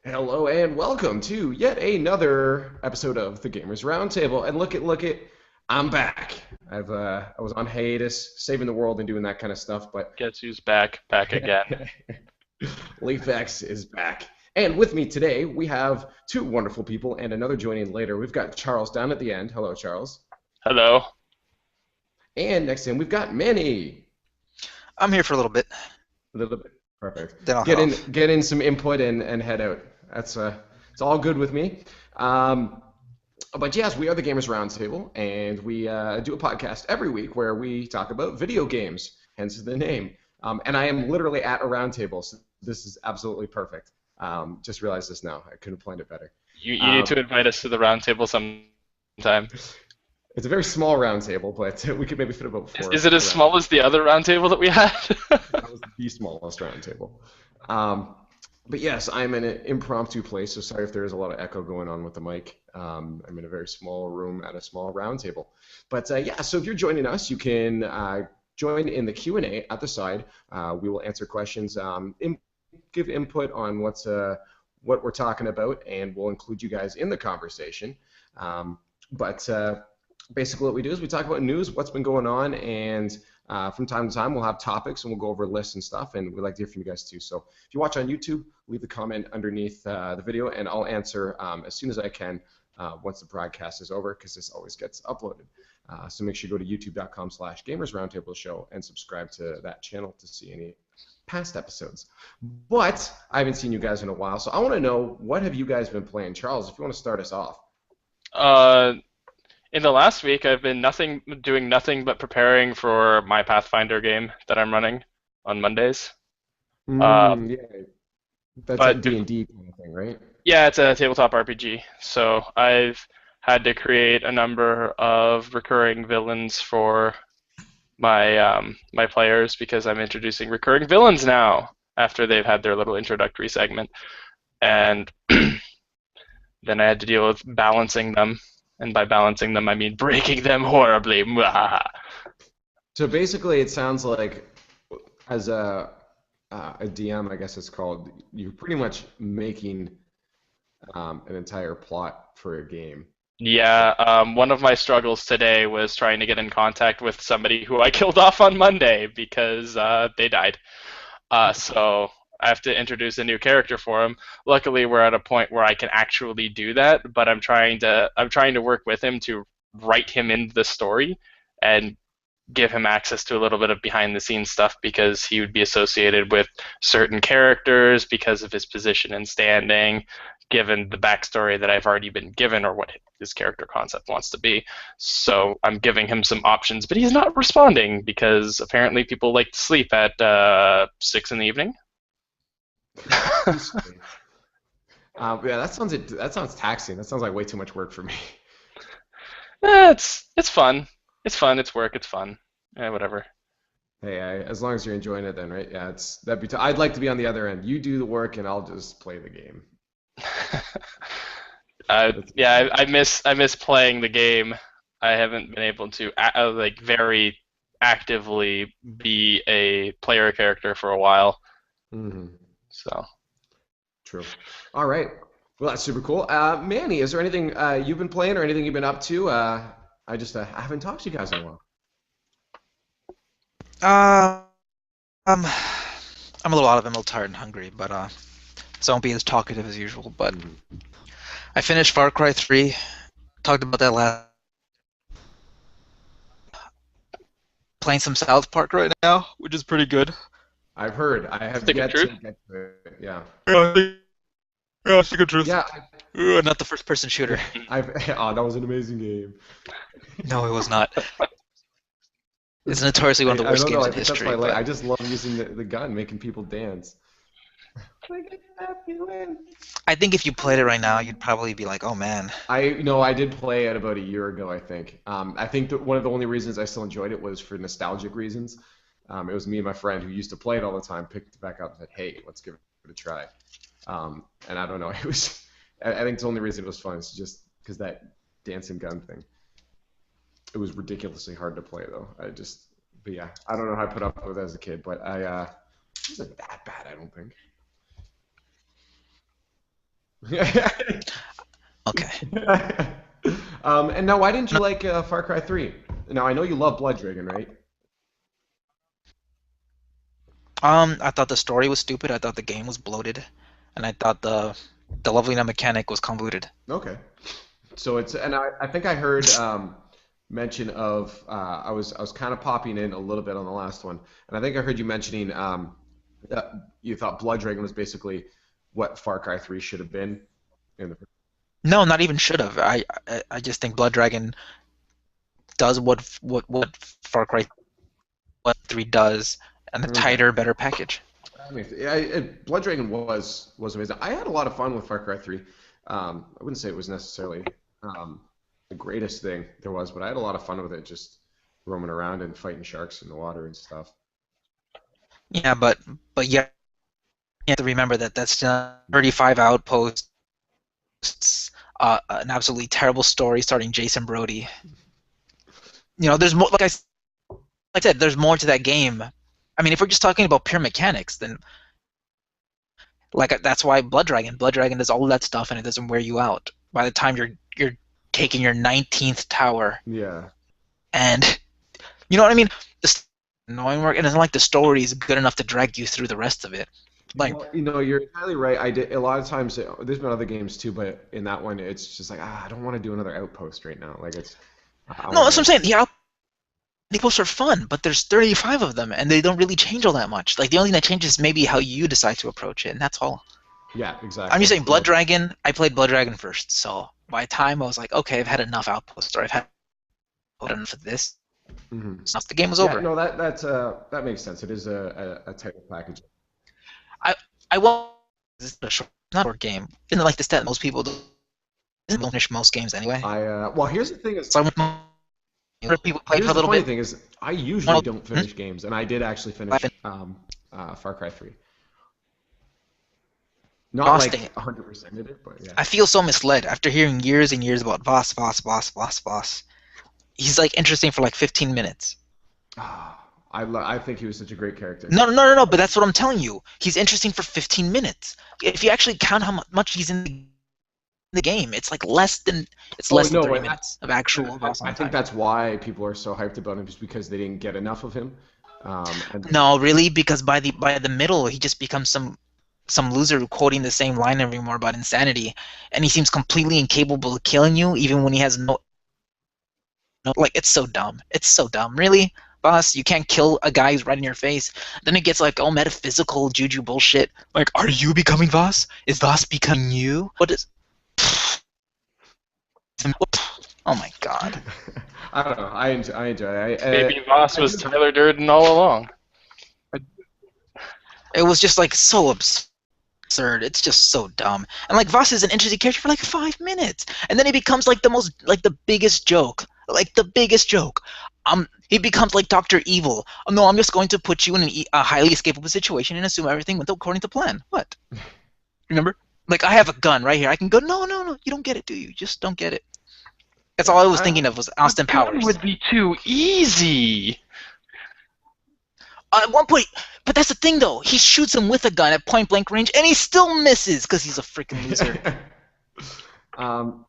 Hello and welcome to yet another episode of the Gamers Roundtable. And look at, I'm back. I was on hiatus, saving the world and doing that kind of stuff, but Guess who's back again. Liefx is back. And with me today, we have two wonderful people and another joining later. We've got Charles down at the end. Hello, Charles. Hello. And next to him, we've got Manny. I'm here for a little bit, A little bit perfect. then I'll head Get in, off. get in some input and head out. That's it's all good with me. Um, But yes, we are the Gamers Roundtable, and we do a podcast every week where we talk about video games, hence the name. And I am literally at a roundtable, so this is absolutely perfect. Just realized this now. I couldn't have planned it better. You need Um, to invite us to the round table sometime. it's a very small roundtable, but we could maybe fit about Is, four is it as around. small as the other round table that we had? That was the smallest roundtable. Um, but yes, I'm in an impromptu place, so sorry if there is a lot of echo going on with the mic. I'm in a very small room at a small round table. But yeah, so if you're joining us, you can join in the Q&A at the side. We will answer questions, give input on what we're talking about, and we'll include you guys in the conversation. But basically what we do is we talk about news, what's been going on, and from time to time we'll have topics and we'll go over lists and stuff, and we'd like to hear from you guys too. So if you watch on YouTube, leave the comment underneath the video, and I'll answer as soon as I can once the broadcast is over, because this always gets uploaded. So make sure you go to youtube.com/gamersroundtable show and subscribe to that channel to see any past episodes. But I haven't seen you guys in a while, so I want to know, what have you guys been playing? Charles, if you want to start us off. uh, in the last week, I've been doing nothing but preparing for my Pathfinder game that I'm running on Mondays. Uh, Yeah, that's a but D&D kind of thing, right? yeah, it's a tabletop RPG. So I've had to create a number of recurring villains for my players because I'm introducing recurring villains now after they've had their little introductory segment. And then I had to deal with balancing them, and by balancing them, I mean breaking them horribly. Mwah. So basically, it sounds like, as a DM, I guess it's called, you're pretty much making an entire plot for a game. Yeah, one of my struggles today was trying to get in contact with somebody who I killed off on Monday because they died. So I have to introduce a new character for him. Luckily, we're at a point where I can actually do that, but I'm trying to work with him to write him into the story and give him access to a little bit of behind the scenes stuff because he would be associated with certain characters because of his position and standing, given the backstory that I've already been given or what his character concept wants to be. So I'm giving him some options, but he's not responding because apparently people like to sleep at 6 in the evening. Peacefully. Yeah, that sounds taxing. That sounds like way too much work for me. It's fun. It's fun. It's work. It's fun. Whatever. Hey, as long as you're enjoying it, then, right? Yeah, I'd like to be on the other end. You do the work, and I'll just play the game. That's Yeah, I miss playing the game. I haven't been able to like very actively be a player character for a while. hmm So True. All right. Well, that's super cool. Manny, is there anything you've been playing or anything you've been up to? I haven't talked to you guys in a while. Uh, um, I'm a little out of it, I'm a little tired and hungry, but so I won't be as talkative as usual. But Mhm. I finished Far Cry 3. Talked about that last. Playing some South Park right now, which is pretty good. I've heard. I have stick of yet to truth. get to it. Yeah. Yeah, stick of truth. Yeah. Not the first-person shooter. I've. Oh, that was an amazing game. No, it was not. It's notoriously one of the I worst don't know. games I in think that's history. why But I just love using the gun, making people dance. Like a feeling. I think if you played it right now, you'd probably be like, "Oh man." I did play it about a year ago, I think. I think that one of the only reasons I still enjoyed it was for nostalgic reasons. It was me and my friend who used to play it all the time, picked it back up and said, "Hey, let's give it a try." And I don't know, it was. I think the only reason it was fun is just because that dancing gun thing. It was ridiculously hard to play though. But yeah, I don't know how I put up with it as a kid, but it wasn't that bad, I don't think. Okay. And now, why didn't you like Far Cry 3? Now, I know you love Blood Dragon, right? I thought the story was stupid. I thought the game was bloated, and I thought the leveling up mechanic was convoluted. Okay. So it's, and I think I heard mention of, I was kind of popping in a little bit on the last one, and I think I heard you mentioning that you thought Blood Dragon was basically what Far Cry 3 should have been in the. No, not even should have. I just think Blood Dragon does what Far Cry 3 does, and a Okay. tighter, better package. Yeah, Blood Dragon was amazing. I had a lot of fun with Far Cry 3. I wouldn't say it was necessarily um, the greatest thing there was, but I had a lot of fun with it, just roaming around and fighting sharks in the water and stuff. Yeah, but yeah, you have to remember that that's 35 outposts, an absolutely terrible story starring Jason Brody. There's more. Like I said, there's more to that game. I mean, if we're just talking about pure mechanics, then like that's why Blood Dragon does all of that stuff, and it doesn't wear you out. By the time you're taking your 19th tower, Yeah. and you know what I mean, the annoying work, and it's not like the story is good enough to drag you through the rest of it. Like, Well, you're entirely right. I did a lot of times. There's been other games too, but in that one, it's just like, I don't want to do another outpost right now. Like I no, want that's what I'm to. saying. The outposts are fun, but there's 35 of them, and they don't really change all that much. Like the only thing that changes is maybe how you decide to approach it, and that's all. Yeah, I'm just exactly. saying, Blood Dragon. I played Blood Dragon first, so by the time I was like, okay, I've had enough outposts, or I've had enough of this. Mhm. Stuff. The game was Yeah, over. no, that makes sense. It is a type of package. I I won't. This is a short, not a short game. Isn't it like the stat most people don't finish most games anyway? Well, here's the thing is, So I went. People played for here's a the little funny bit. thing is, I usually Well, don't finish games, and I did actually finish Far Cry 3. Not Voss like thing. 100% did it, but yeah. I feel so misled after hearing years and years about Voss. He's like interesting for like 15 minutes. I think he was such a great character. No. But that's what I'm telling you. He's interesting for 15 minutes. If you actually count how much he's in the game, it's Oh less than no, 30 minutes of actual Voss I on think time. that's why people are so hyped about him, just because they didn't get enough of him. And No, really, because by the middle, he just becomes some loser quoting the same line evermore about insanity, and he seems completely incapable of killing you, even when he has no. Like it's so dumb. It's so dumb. Really, boss, you can't kill a guy who's right in your face. Then it gets like all metaphysical juju bullshit. Like, are you becoming Voss? Is Voss becoming you? What is? Oh my god! I don't know. I enjoy it. Maybe Voss was Tyler Durden all along. It was just like so absurd. It's just so dumb. And like Voss is an interesting character for like 5 minutes, and then he becomes like the biggest joke. Like the biggest joke. He becomes like Doctor Evil. Oh, no, I'm just going to put you in a highly escapable situation and assume everything went according to plan. What? Remember? Like I have a gun right here. I can go. No. You don't get it, do you? You just don't get it. That's all I was thinking of was Austin Gun Powers. would be too easy. At one point, but that's the thing though. He shoots him with a gun at point blank range, and he still misses because he's a freaking loser. um,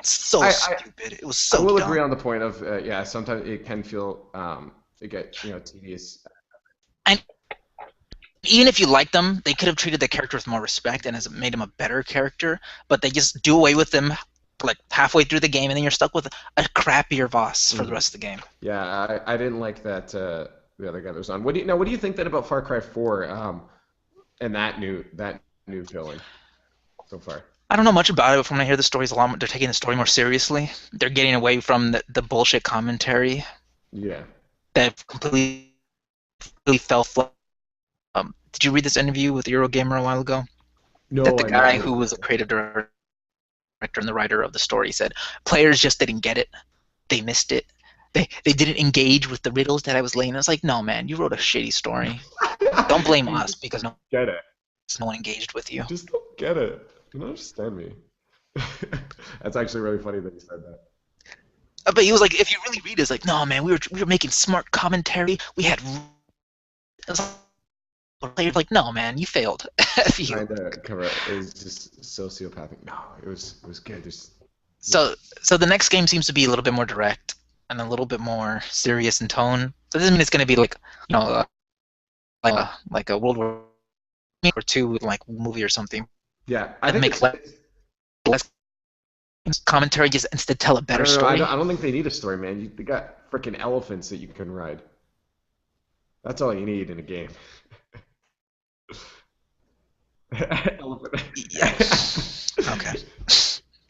So I stupid. It was I so will dumb. agree on the point of yeah. Sometimes it can feel it get tedious. And even if you like them, they could have treated the character with more respect and has made him a better character. But they just do away with them like halfway through the game, and then you're stuck with a crappier Voss for the rest of the game. Yeah, I didn't like that the other guy that was on. What do you think then about Far Cry 4 and that new villain so far? I don't know much about it, but from when I hear the stories a lot, they're taking the story more seriously. They're getting away from the bullshit commentary Yeah. that completely fell flat. Did you read this interview with Eurogamer a while ago? That No, the I guy never. who was a creative director and the writer of the story said players just didn't get it. They missed it. They didn't engage with the riddles that I was laying. I was like, no, man, you wrote a shitty story. Don't blame You us just because no get it. one engaged with you. You just don't get it. You don't understand me. That's actually really funny that you said that. But he was like, if you really read it, it's like, no, man, we were making smart commentary. We had players like, no, man, you failed. F you. Trying to cover it is just sociopathic. No, it was good. So so the next game seems to be a little bit more direct and a little bit more serious in tone. So it doesn't mean it's going to be like like a World War II like movie or something. Yeah, I And think make less commentary, just instead tell a I better don't know. I story. don't think they need a story, man. They got freaking elephants that you can ride. That's all you need in a game. Elephant. Yeah. Okay.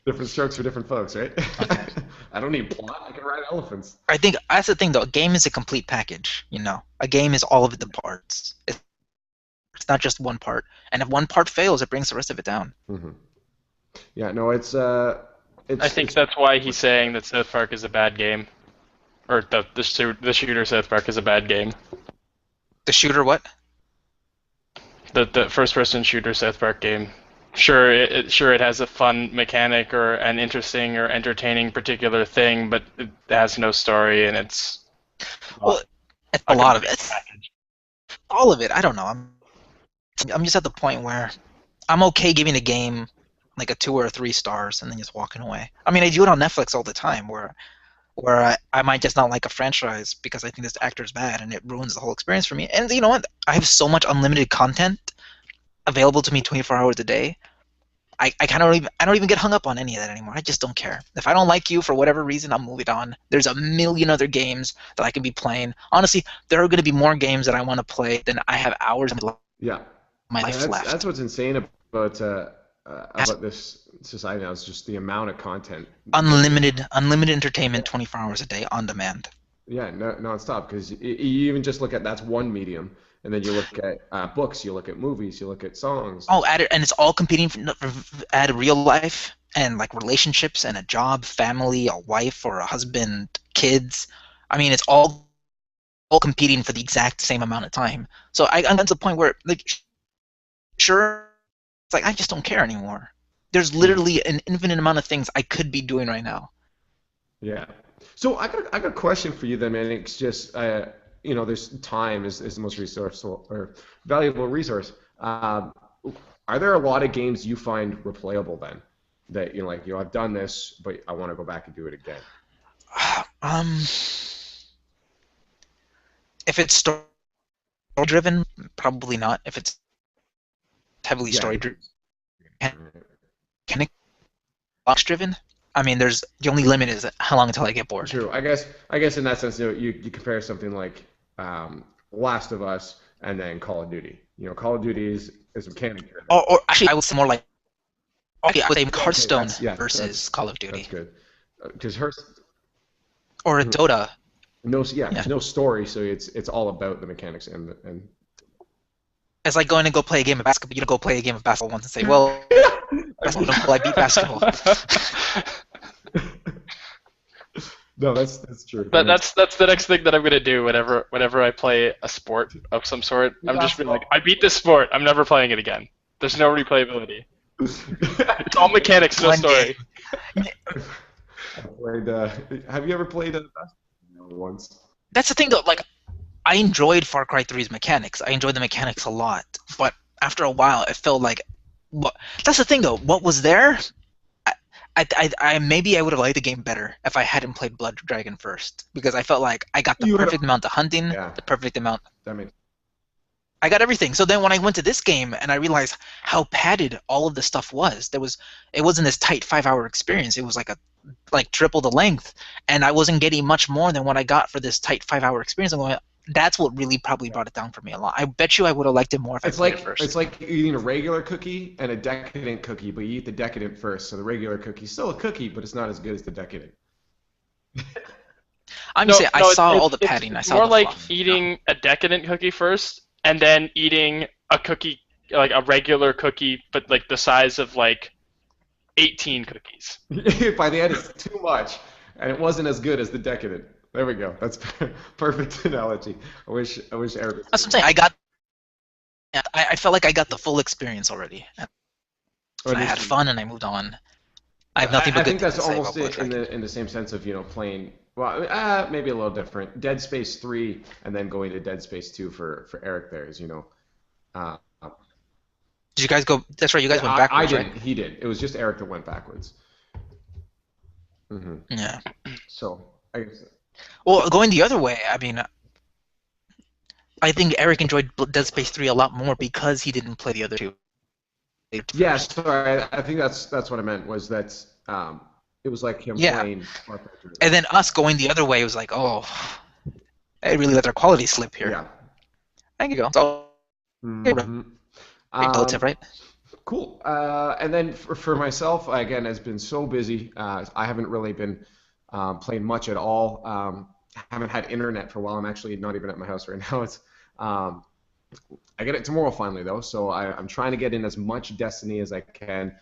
Different strokes for different folks, right? Okay. I don't need plot. I can ride elephants. I think that's the thing, though. A game is a complete package. A game is all of the parts. It's not just one part. And if one part fails, it brings the rest of it down. Hmm. Yeah, no, I think that's why he's saying that South Park is a bad game, or the shooter South Park is a bad game. The shooter, what? The first-person shooter South Park game. Sure, it has a fun mechanic or an interesting or entertaining particular thing, but it has no story, and it's Well, it's a lot of it. All of it. I don't know. I'm just at the point where I'm okay giving a game like a 2 or 3 stars and then just walking away. I mean, I do it on Netflix all the time, where I might just not like a franchise because I think this actor is bad and it ruins the whole experience for me. And you know what? I have so much unlimited content available to me 24 hours a day. I don't even get hung up on any of that anymore. I just don't care. If I don't like you for whatever reason, I'm moving on. There's a million other games that I can be playing. Honestly, there are going to be more games that I want to play than I have hours of Yeah, my life left. that's what's insane about this society now is just the amount of content. Unlimited entertainment 24 hours a day on demand. Yeah, no, non-stop. Because you even just look at that's one medium, and then you look at books, you look at movies, you look at songs. Oh, and it's all competing at real life and like relationships and a job, family, a wife or a husband, kids. I mean, it's all competing for the exact same amount of time. So I'm to the point where, like, sure, it's like I just don't care anymore. There's literally an infinite amount of things I could be doing right now. Yeah. So I got a question for you then, man. It's just there's time is the most resourceful or valuable resource. Are there a lot of games you find replayable then? That I've done this, but I want to go back and do it again. If it's story driven, probably not. If it's heavily story driven, box driven. I mean, the only limit is how long until I get bored. True. I guess in that sense, you compare something like Last of Us and then Call of Duty. Call of Duty is mechanic driven. Or actually, I would say more like I would say Hearthstone versus Call of Duty. That's good. Because Hearthstone. Or a Dota. There's no story, so it's all about the mechanics and. It's like going to go play a game of basketball. You don't go play a game of basketball once and say, "Well, I beat basketball." No, that's true. But that's the next thing that I'm gonna do whenever I play a sport of some sort. I'm just being like, I beat this sport. I'm never playing it again. There's no replayability. It's all mechanics, no story. Have you ever played basketball once? That's the thing, though. Like, I enjoyed Far Cry 3's mechanics. I enjoyed the mechanics a lot, but after a while, it felt like. That's the thing, though. What was there? I maybe I would have liked the game better if I hadn't played Blood Dragon first, because I felt like I got the perfect amount of hunting, the perfect amount. I got everything. So then when I went to this game and I realized how padded all of the stuff was, it wasn't this tight 5-hour experience. It was like triple the length, and I wasn't getting much more than what I got for this tight 5-hour experience. I'm going, that's what really probably brought it down for me a lot. I bet you I would have liked it more if I played it first. It's like eating a regular cookie and a decadent cookie, but you eat the decadent first. So the regular cookie's still a cookie, but it's not as good as the decadent. I'm just saying, I saw all the padding. I saw more the like fluff. eating a decadent cookie first, and then eating a cookie, like a regular cookie, but like the size of like 18 cookies. By the end, it's too much, and it wasn't as good as the decadent. There we go. That's perfect analogy. I wish Eric. That's what I'm saying. I felt like I got the full experience already. I had fun and I moved on. I have nothing but good things to say about Blood I think that's Dragon. almost in the same sense of playing. Well, maybe a little different. Dead Space 3 and then going to Dead Space 2 for Eric there is Uh, Did you guys go? That's right. You guys yeah, went I backwards, right? didn't. He did. It was just Eric that went backwards. Yeah. So I guess. Well, going the other way, I mean, I think Eric enjoyed Dead Space 3 a lot more because he didn't play the other two Yeah, first. sorry. I think that's what I meant was that it was like him Yeah. playing Far Cry 3. And then us going the other way was like, oh, they really let their quality slip here. Yeah. Thank you. Go. So, hmm relative, right? Cool. And then for myself, again, has been so busy. I haven't really been playing much at all. Haven't had internet for a while. I'm actually not even at my house right now. It's um, I get it tomorrow finally though, so I'm trying to get in as much Destiny as I can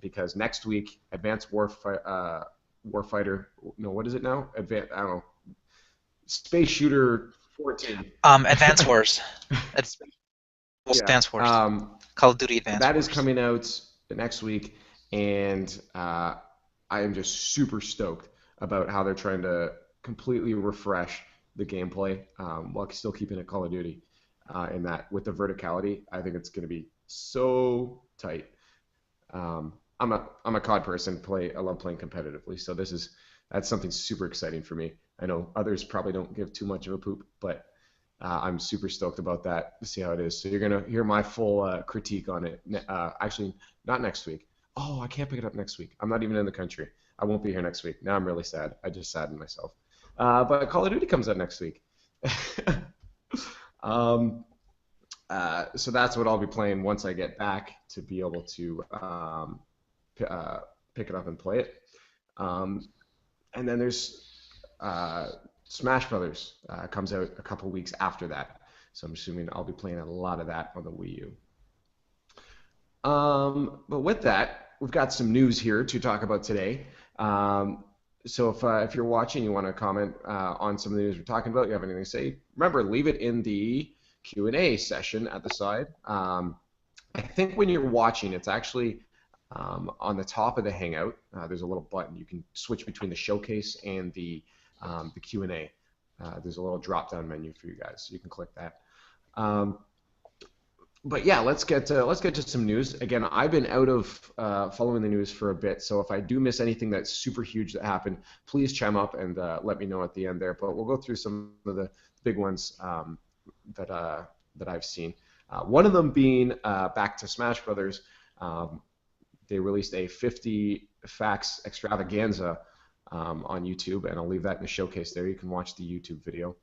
because next week Advanced Warfighter. No, what is it now? I don't know. Space Shooter 14. Advance Wars. It's Yeah. Advance Wars. Call of Duty Advance That Wars. is coming out next week, and I am just super stoked about how they're trying to completely refresh the gameplay while still keeping it Call of Duty. In that, with the verticality, I think it's going to be so tight. I'm a COD person. I love playing competitively, so that's something super exciting for me. I know others probably don't give too much of a poop, but I'm super stoked about that to see how it is. So you're gonna hear my full critique on it. Actually, not next week. Oh, I can't pick it up next week. I'm not even in the country. I won't be here next week. Now I'm really sad. I just saddened myself. But Call of Duty comes out next week. um, so that's what I'll be playing once I get back to be able to pick it up and play it. Um, and then there's uh, Smash Brothers comes out a couple weeks after that, so I'm assuming I'll be playing a lot of that on the Wii U. But with that, we've got some news here to talk about today. So if you're watching, you want to comment on some of the news we're talking about, you have anything to say, remember, leave it in the Q&A session at the side. I think when you're watching, it's actually on the top of the Hangout. There's a little button. You can switch between the showcase and the Q&A. There's a little drop-down menu for you guys, so you can click that. But yeah, let's get to some news. Again, I've been out of following the news for a bit, so if I do miss anything that's super huge that happened, please chime up and let me know at the end there. But we'll go through some of the big ones that I've seen. One of them being back to Smash Brothers. They released a 50 facts extravaganza on YouTube, and I'll leave that in the showcase there. You can watch the YouTube video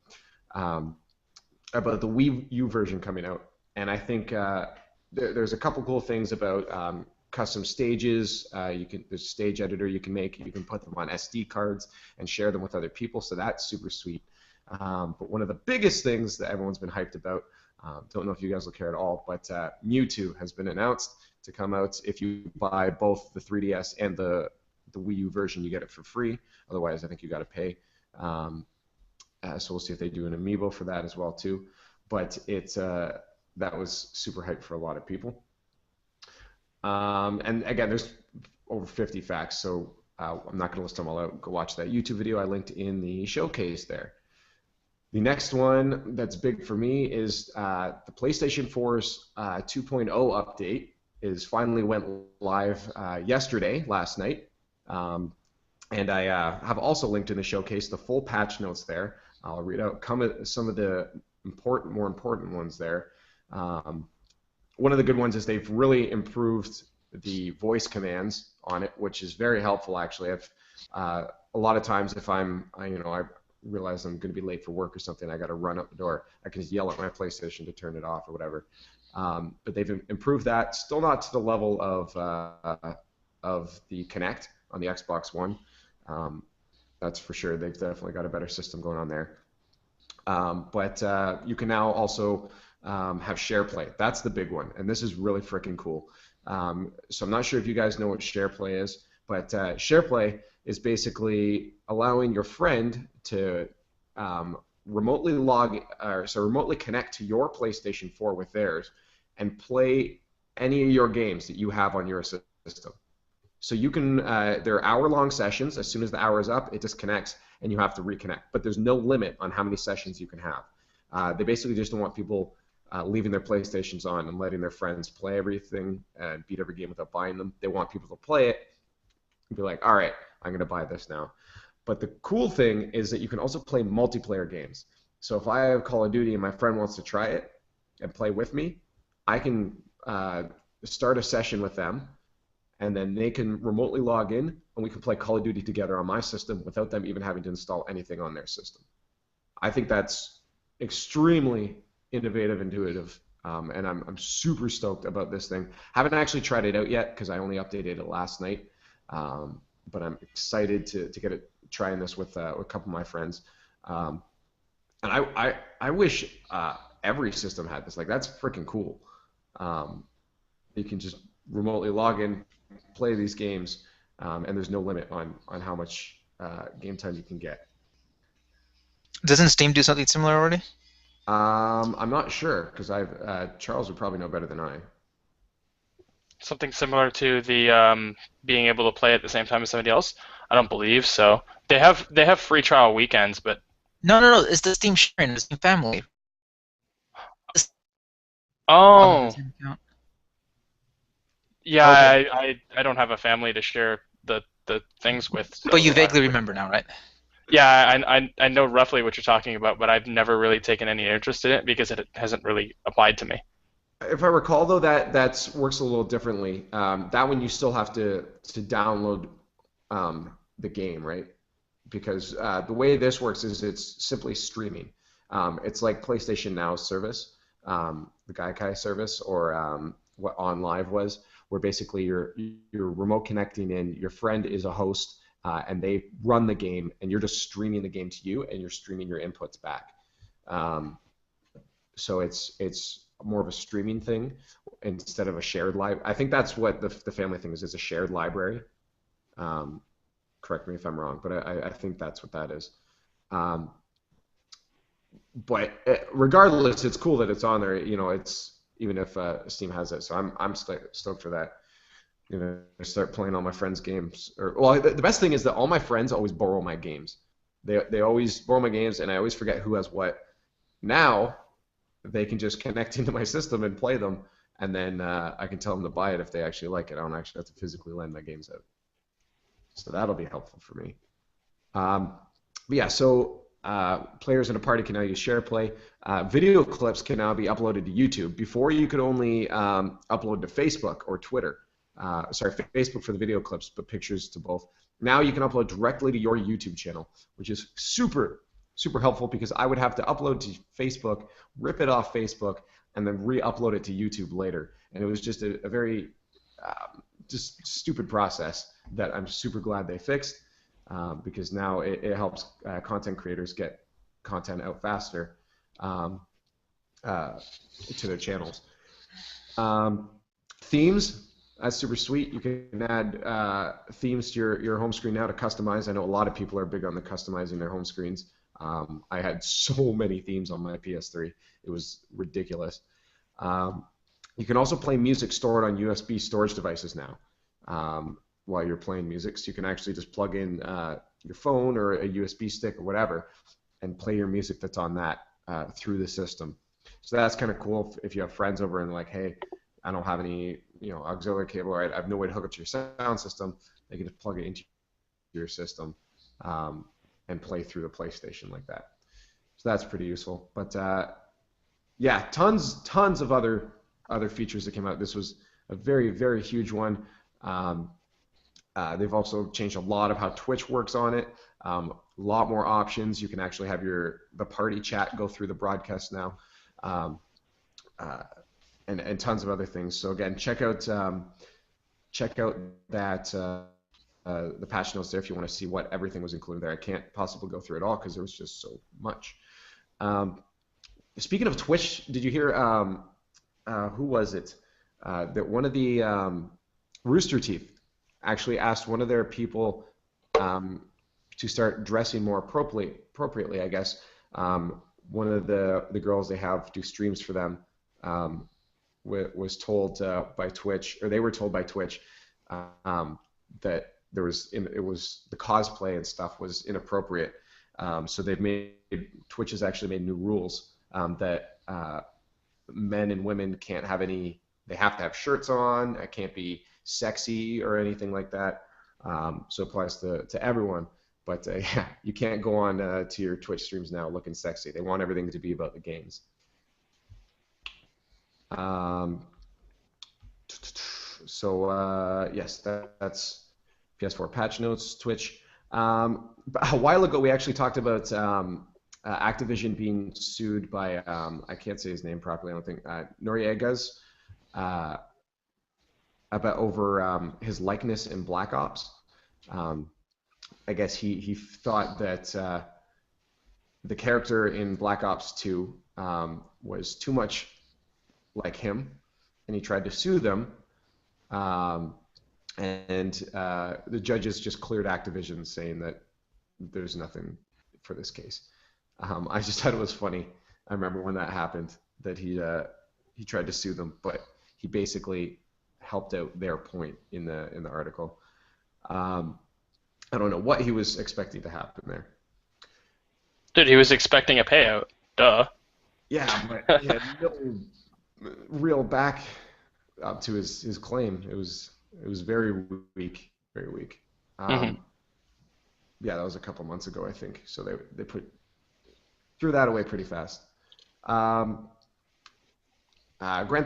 about the Wii U version coming out. And I think there's a couple cool things about custom stages. There's a stage editor you can make. You can put them on SD cards and share them with other people, so that's super sweet. But one of the biggest things that everyone's been hyped about, don't know if you guys will care at all, but Mewtwo has been announced to come out. If you buy both the 3DS and the Wii U version, you get it for free. Otherwise, I think you got to pay. So we'll see if they do an amiibo for that as well too. But that was super hype for a lot of people. And again, there's over 50 facts, so I'm not going to list them all out. Go watch that YouTube video I linked in the showcase there. The next one that's big for me is the PlayStation 4's 2.0 update is finally went live last night. And I have also linked in the showcase the full patch notes there. I'll read out some of the more important ones there. One of the good ones is they've really improved the voice commands on it, which is very helpful actually. A lot of times if I realize I'm going to be late for work or something, I got to run up the door, I can just yell at my PlayStation to turn it off or whatever. But they've improved that. Still not to the level of the Kinect on the Xbox One. That's for sure. They've definitely got a better system going on there. But you can now also have SharePlay. That's the big one, and this is really freaking cool. So I'm not sure if you guys know what SharePlay is, but SharePlay is basically allowing your friend to remotely connect to your PlayStation 4 with theirs and play any of your games that you have on your system. So you can, they're hour-long sessions. As soon as the hour is up, it disconnects and you have to reconnect. But there's no limit on how many sessions you can have. They basically just don't want people leaving their PlayStations on and letting their friends play everything and beat every game without buying them. They want people to play it and be like, all right, I'm going to buy this now. But the cool thing is that you can also play multiplayer games. So if I have Call of Duty and my friend wants to try it and play with me, I can start a session with them, and then they can remotely log in, and we can play Call of Duty together on my system without them even having to install anything on their system. I think that's extremely innovative, intuitive, and I'm super stoked about this thing. Haven't actually tried it out yet because I only updated it last night, but I'm excited to get it trying this with a couple of my friends. And I wish every system had this. Like, that's freaking cool. You can just remotely log in, play these games, and there's no limit on how much game time you can get. Doesn't Steam do something similar already? I'm not sure because Charles would probably know better than I. Something similar to the being able to play at the same time as somebody else? I don't believe so. They have free trial weekends, but No. It's the Steam sharing, the Steam family. oh, yeah, Okay. I don't have a family to share the things with. So But you I vaguely wouldn't. remember now, right? Yeah, I know roughly what you're talking about, but I've never really taken any interest in it because it hasn't really applied to me. If I recall, though, that works a little differently. That one you still have to download the game, right? Because the way this works is it's simply streaming. It's like PlayStation Now's service, the Gaikai service, or what OnLive was, where basically you're remote connecting in. Your friend is a host, and they run the game, and you're just streaming the game to you, and you're streaming your inputs back. So it's more of a streaming thing instead of a shared library. I think that's what the family thing is. It's a shared library. Correct me if I'm wrong, but I think that's what that is. But regardless, it's cool that it's on there. You know, it's even if Steam has it. So I'm stoked for that. You know, start playing all my friends' games. Well, the best thing is that all my friends always borrow my games. They always borrow my games, and I always forget who has what. Now they can just connect into my system and play them, and then I can tell them to buy it if they actually like it. I don't actually have to physically lend my games out. So that'll be helpful for me. But yeah, so players in a party can now use SharePlay. Video clips can now be uploaded to YouTube. Before, you could only upload to Facebook or Twitter. Facebook for the video clips, but pictures to both. Now you can upload directly to your YouTube channel, which is super, super helpful because I would have to upload to Facebook, rip it off Facebook, and then re-upload it to YouTube later. And it was just a very just stupid process that I'm super glad they fixed because now it helps content creators get content out faster to their channels. Themes, that's super sweet. You can add themes to your home screen now to customize. I know a lot of people are big on the customizing their home screens. I had so many themes on my PS3. It was ridiculous. You can also play music stored on USB storage devices now while you're playing music. So you can actually just plug in your phone or a USB stick or whatever and play your music that's on that through the system. So that's kind of cool if you have friends over and like, hey, I don't have any auxiliary cable, or I have no way to hook up to your sound system. They can just plug it into your system and play through the PlayStation like that. So that's pretty useful. But yeah, tons of other features that came out. This was a very, very huge one. They've also changed a lot of how Twitch works on it. A lot more options. You can actually have the party chat go through the broadcast now, and tons of other things. So again, check out that the patch notes there if you want to see what everything was included there. I can't possibly go through it all because there was just so much. Speaking of Twitch, did you hear who was it that one of the Rooster Teeth actually asked one of their people to start dressing more appropriately, I guess. One of the girls they have do streams for them was told by Twitch, or they were told by Twitch that it was the cosplay and stuff was inappropriate. So Twitch has actually made new rules that men and women can't have any. They have to have shirts on. It can't be sexy or anything like that. So it applies to everyone. But yeah, you can't go on to your Twitch streams now looking sexy. They want everything to be about the games. So yes, that's PS4 patch notes, Twitch. A while ago, we actually talked about Activision being sued by I can't say his name properly. I don't think Noriega's about over his likeness in Black Ops. I guess he thought that the character in Black Ops 2 was too much like him, and he tried to sue them. And the judges just cleared Activision, saying that there's nothing for this case. I just thought it was funny. I remember when that happened that he tried to sue them, but he basically helped out their point in the article. I don't know what he was expecting to happen there. Dude, he was expecting a payout. Duh. Yeah, but he had no real back up to his claim. It was very weak, very weak. Yeah, that was a couple months ago, I think. So they threw that away pretty fast. Grand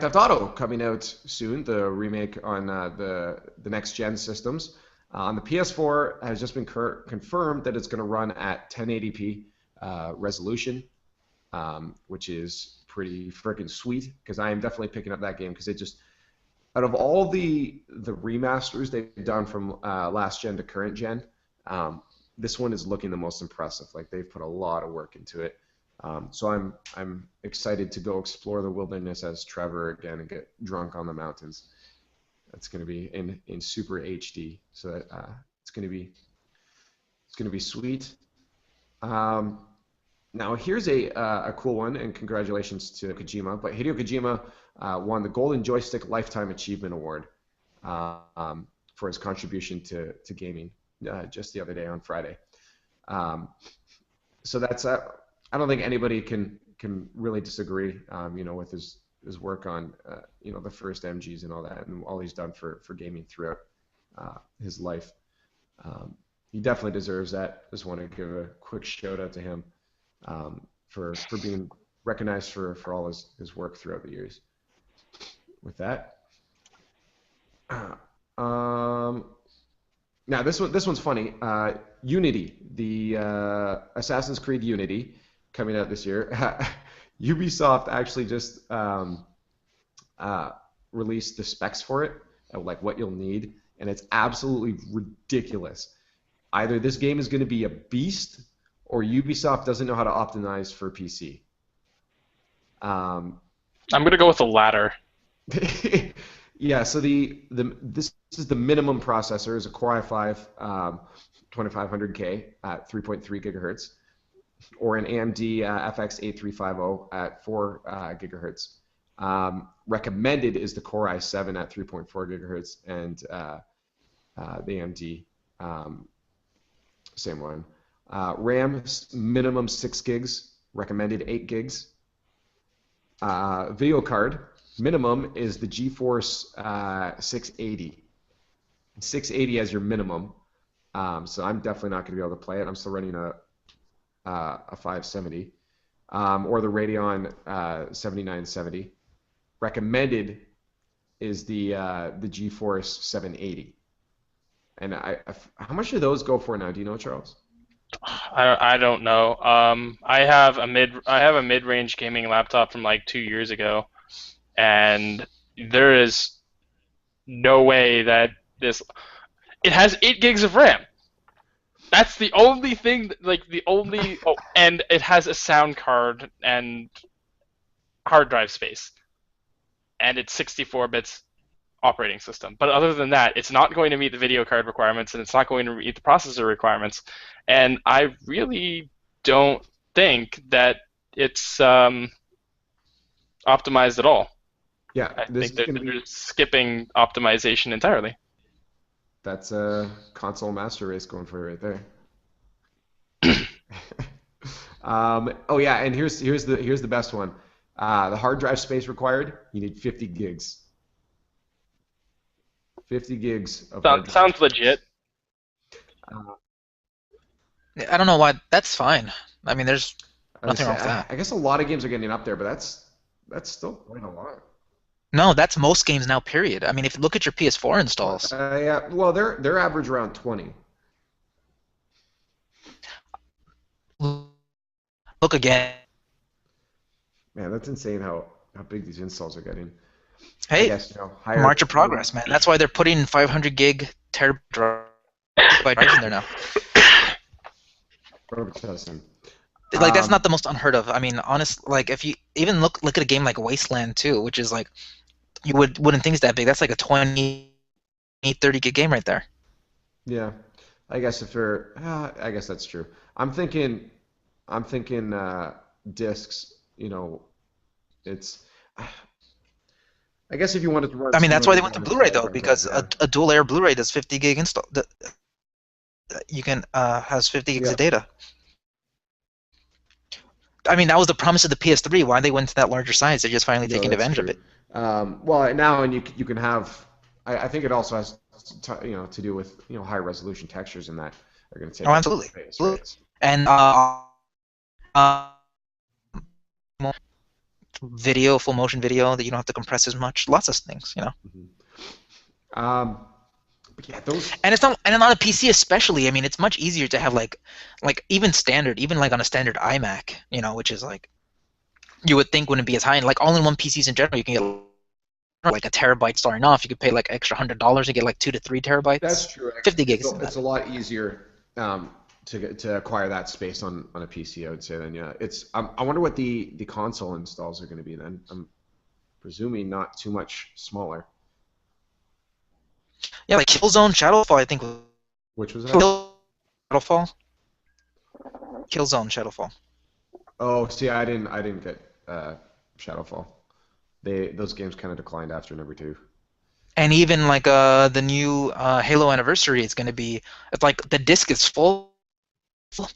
Theft Auto coming out soon, the remake on the next gen systems. On the PS4 has just been confirmed that it's going to run at 1080p resolution, which is pretty freaking sweet, because I am definitely picking up that game, because it just, out of all the remasters they've done from last gen to current gen, this one is looking the most impressive. Like, they've put a lot of work into it. So I'm excited to go explore the wilderness as Trevor again and get drunk on the mountains. That's going to be in super HD, so that it's going to be sweet. Now here's a cool one, and congratulations to Kojima. But Hideo Kojima won the Golden Joystick Lifetime Achievement Award for his contribution to gaming just the other day on Friday. So that's I don't think anybody can really disagree, with his work on the first MGs and all that, and all he's done for gaming throughout his life. He definitely deserves that. Just want to give a quick shout out to him for being recognized for all his work throughout the years. With that, now this one's funny. Unity, the Assassin's Creed Unity, coming out this year. Ubisoft actually just released the specs for it, like what you'll need, and it's absolutely ridiculous. Either this game is going to be a beast, or Ubisoft doesn't know how to optimize for PC. I'm going to go with the latter. Yeah, so this is the minimum processor, is a Core i5 2500K at 3.3 gigahertz, or an AMD FX 8350 at 4 gigahertz. Recommended is the Core i7 at 3.4 gigahertz, and the AMD, same one. RAM minimum 6 gigs, recommended 8 gigs. Video card minimum is the GeForce 680. 680 as your minimum. So I'm definitely not going to be able to play it. I'm still running a 570, or the Radeon 7970. Recommended is the GeForce 780. And how much do those go for now? Do you know, Charles? I don't know. I have a mid-range gaming laptop from like 2 years ago, and there is no way that it has 8 gigs of RAM. That's the only thing, and it has a sound card and hard drive space, and it's 64 bits operating system. But other than that, it's not going to meet the video card requirements, and it's not going to meet the processor requirements. And I really don't think that it's optimized at all. Yeah, I think they're skipping optimization entirely. That's a console master race going for it right there. Oh yeah, and here's the best one. The hard drive space required, you need 50 gigs. 50 gigs of hard drive Sounds space. legit. Uh, I don't know why. That's fine. I mean, there's I would nothing say, wrong with that. I guess a lot of games are getting up there, but that's still quite a lot. No, that's most games now. Period. I mean, if you look at your PS4 installs, Yeah, well, they're average around 20. look again. Man, that's insane how big these installs are getting. I Hey, guess, higher. march of progress, man. That's why they're putting 500 gig terabyte drives in there now. Robitussin. Like that's not the most unheard of. I mean, honest, like if you even look at a game like Wasteland 2, which is like you wouldn't think it's that big. That's like a 20, 30 gig game right there. Yeah, I guess if you're, I guess that's true. I'm thinking discs. It's. I guess if you wanted to run. I mean, that's some why they movies went to on a Blu-ray though, hard drive, because yeah. a dual layer Blu-ray does 50 gig install. You can has 50 gigs Yeah. of data. I mean, that was the promise of the PS3. Why they went to that larger size? They're just finally No, taking that's advantage of true. it. Well, now and you can have. I think it also has to do with high resolution textures and that are going to take Oh, up absolutely. space, right? And video, full motion video that you don't have to compress as much. Lots of things. But yeah, those. And it's not, and on a PC especially. I mean, it's much easier to have like even standard, even like on a standard iMac, which is like you would think wouldn't be as high. And like all-in-one PCs in general, you can get like a terabyte starting off. You could pay like extra $100 to get like 2 to 3 terabytes. That's true. 50 gigs. It's a lot easier to acquire that space on a PC, I would say. Then yeah, I wonder what the console installs are going to be then. I'm presuming not too much smaller. Yeah, like Killzone, Shadowfall, I think. Which was that? Shadowfall. Killzone, Shadowfall. Oh, see, I didn't get Shadowfall. Those games kind of declined after number 2. And even like the new Halo Anniversary is going to be, it's like the disc is full,